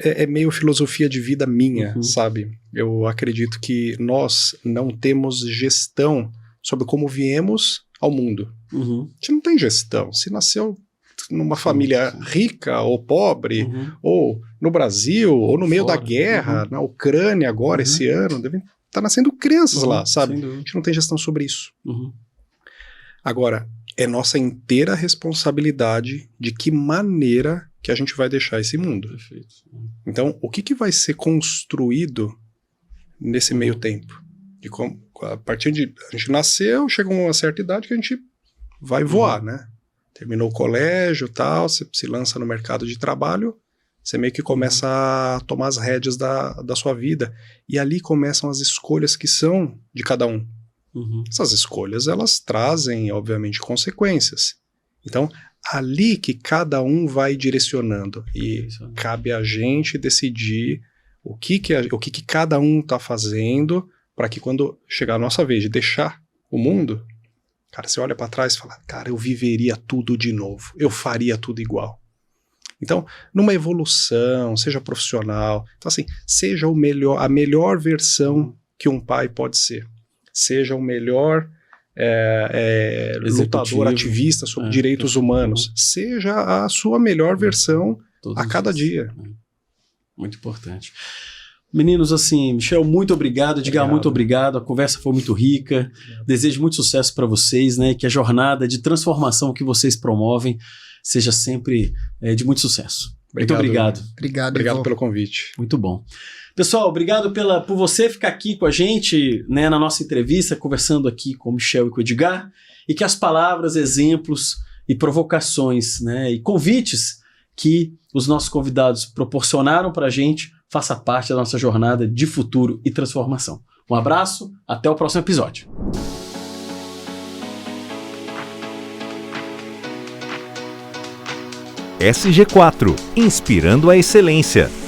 é meio filosofia de vida minha, sabe? Eu acredito que nós não temos gestão sobre como viemos ao mundo. A gente não tem gestão. Se nasceu numa família rica ou pobre, ou no Brasil, ou no meio da guerra, na Ucrânia agora, esse ano, devem estar nascendo crianças lá, sabe? A gente não tem gestão sobre isso. Agora, é nossa inteira responsabilidade de que maneira que a gente vai deixar esse mundo. Perfeito. Então, o que vai ser construído nesse meio tempo? A partir de... A gente nasceu, chega a uma certa idade que a gente vai voar, né? Terminou o colégio e tal, você se lança no mercado de trabalho, você meio que começa a tomar as rédeas da sua vida. E ali começam as escolhas que são de cada um. Essas escolhas, elas trazem, obviamente, consequências. Então, ali que cada um vai direcionando. E cabe a gente decidir o que cada um está fazendo para que quando chegar a nossa vez de deixar o mundo, cara, você olha para trás e fala, cara, eu viveria tudo de novo, eu faria tudo igual. Então, numa evolução, seja profissional, então assim, seja a melhor versão que um pai pode ser. Seja o melhor lutador, ativista sobre direitos humanos. Seja a sua melhor versão a cada dia. Muito importante. Meninos, assim, Michel, muito obrigado. Edgar, muito obrigado. A conversa foi muito rica. Desejo muito sucesso para vocês, né? Que a jornada de transformação que vocês promovem seja sempre de muito sucesso. Muito obrigado. Obrigado pelo convite. Muito bom. Pessoal, obrigado por você ficar aqui com a gente, né, na nossa entrevista, conversando aqui com o Michel e com o Edgar, e que as palavras, exemplos e provocações, né, e convites que os nossos convidados proporcionaram para a gente faça parte da nossa jornada de futuro e transformação. Um abraço, até o próximo episódio. SG4, inspirando a excelência.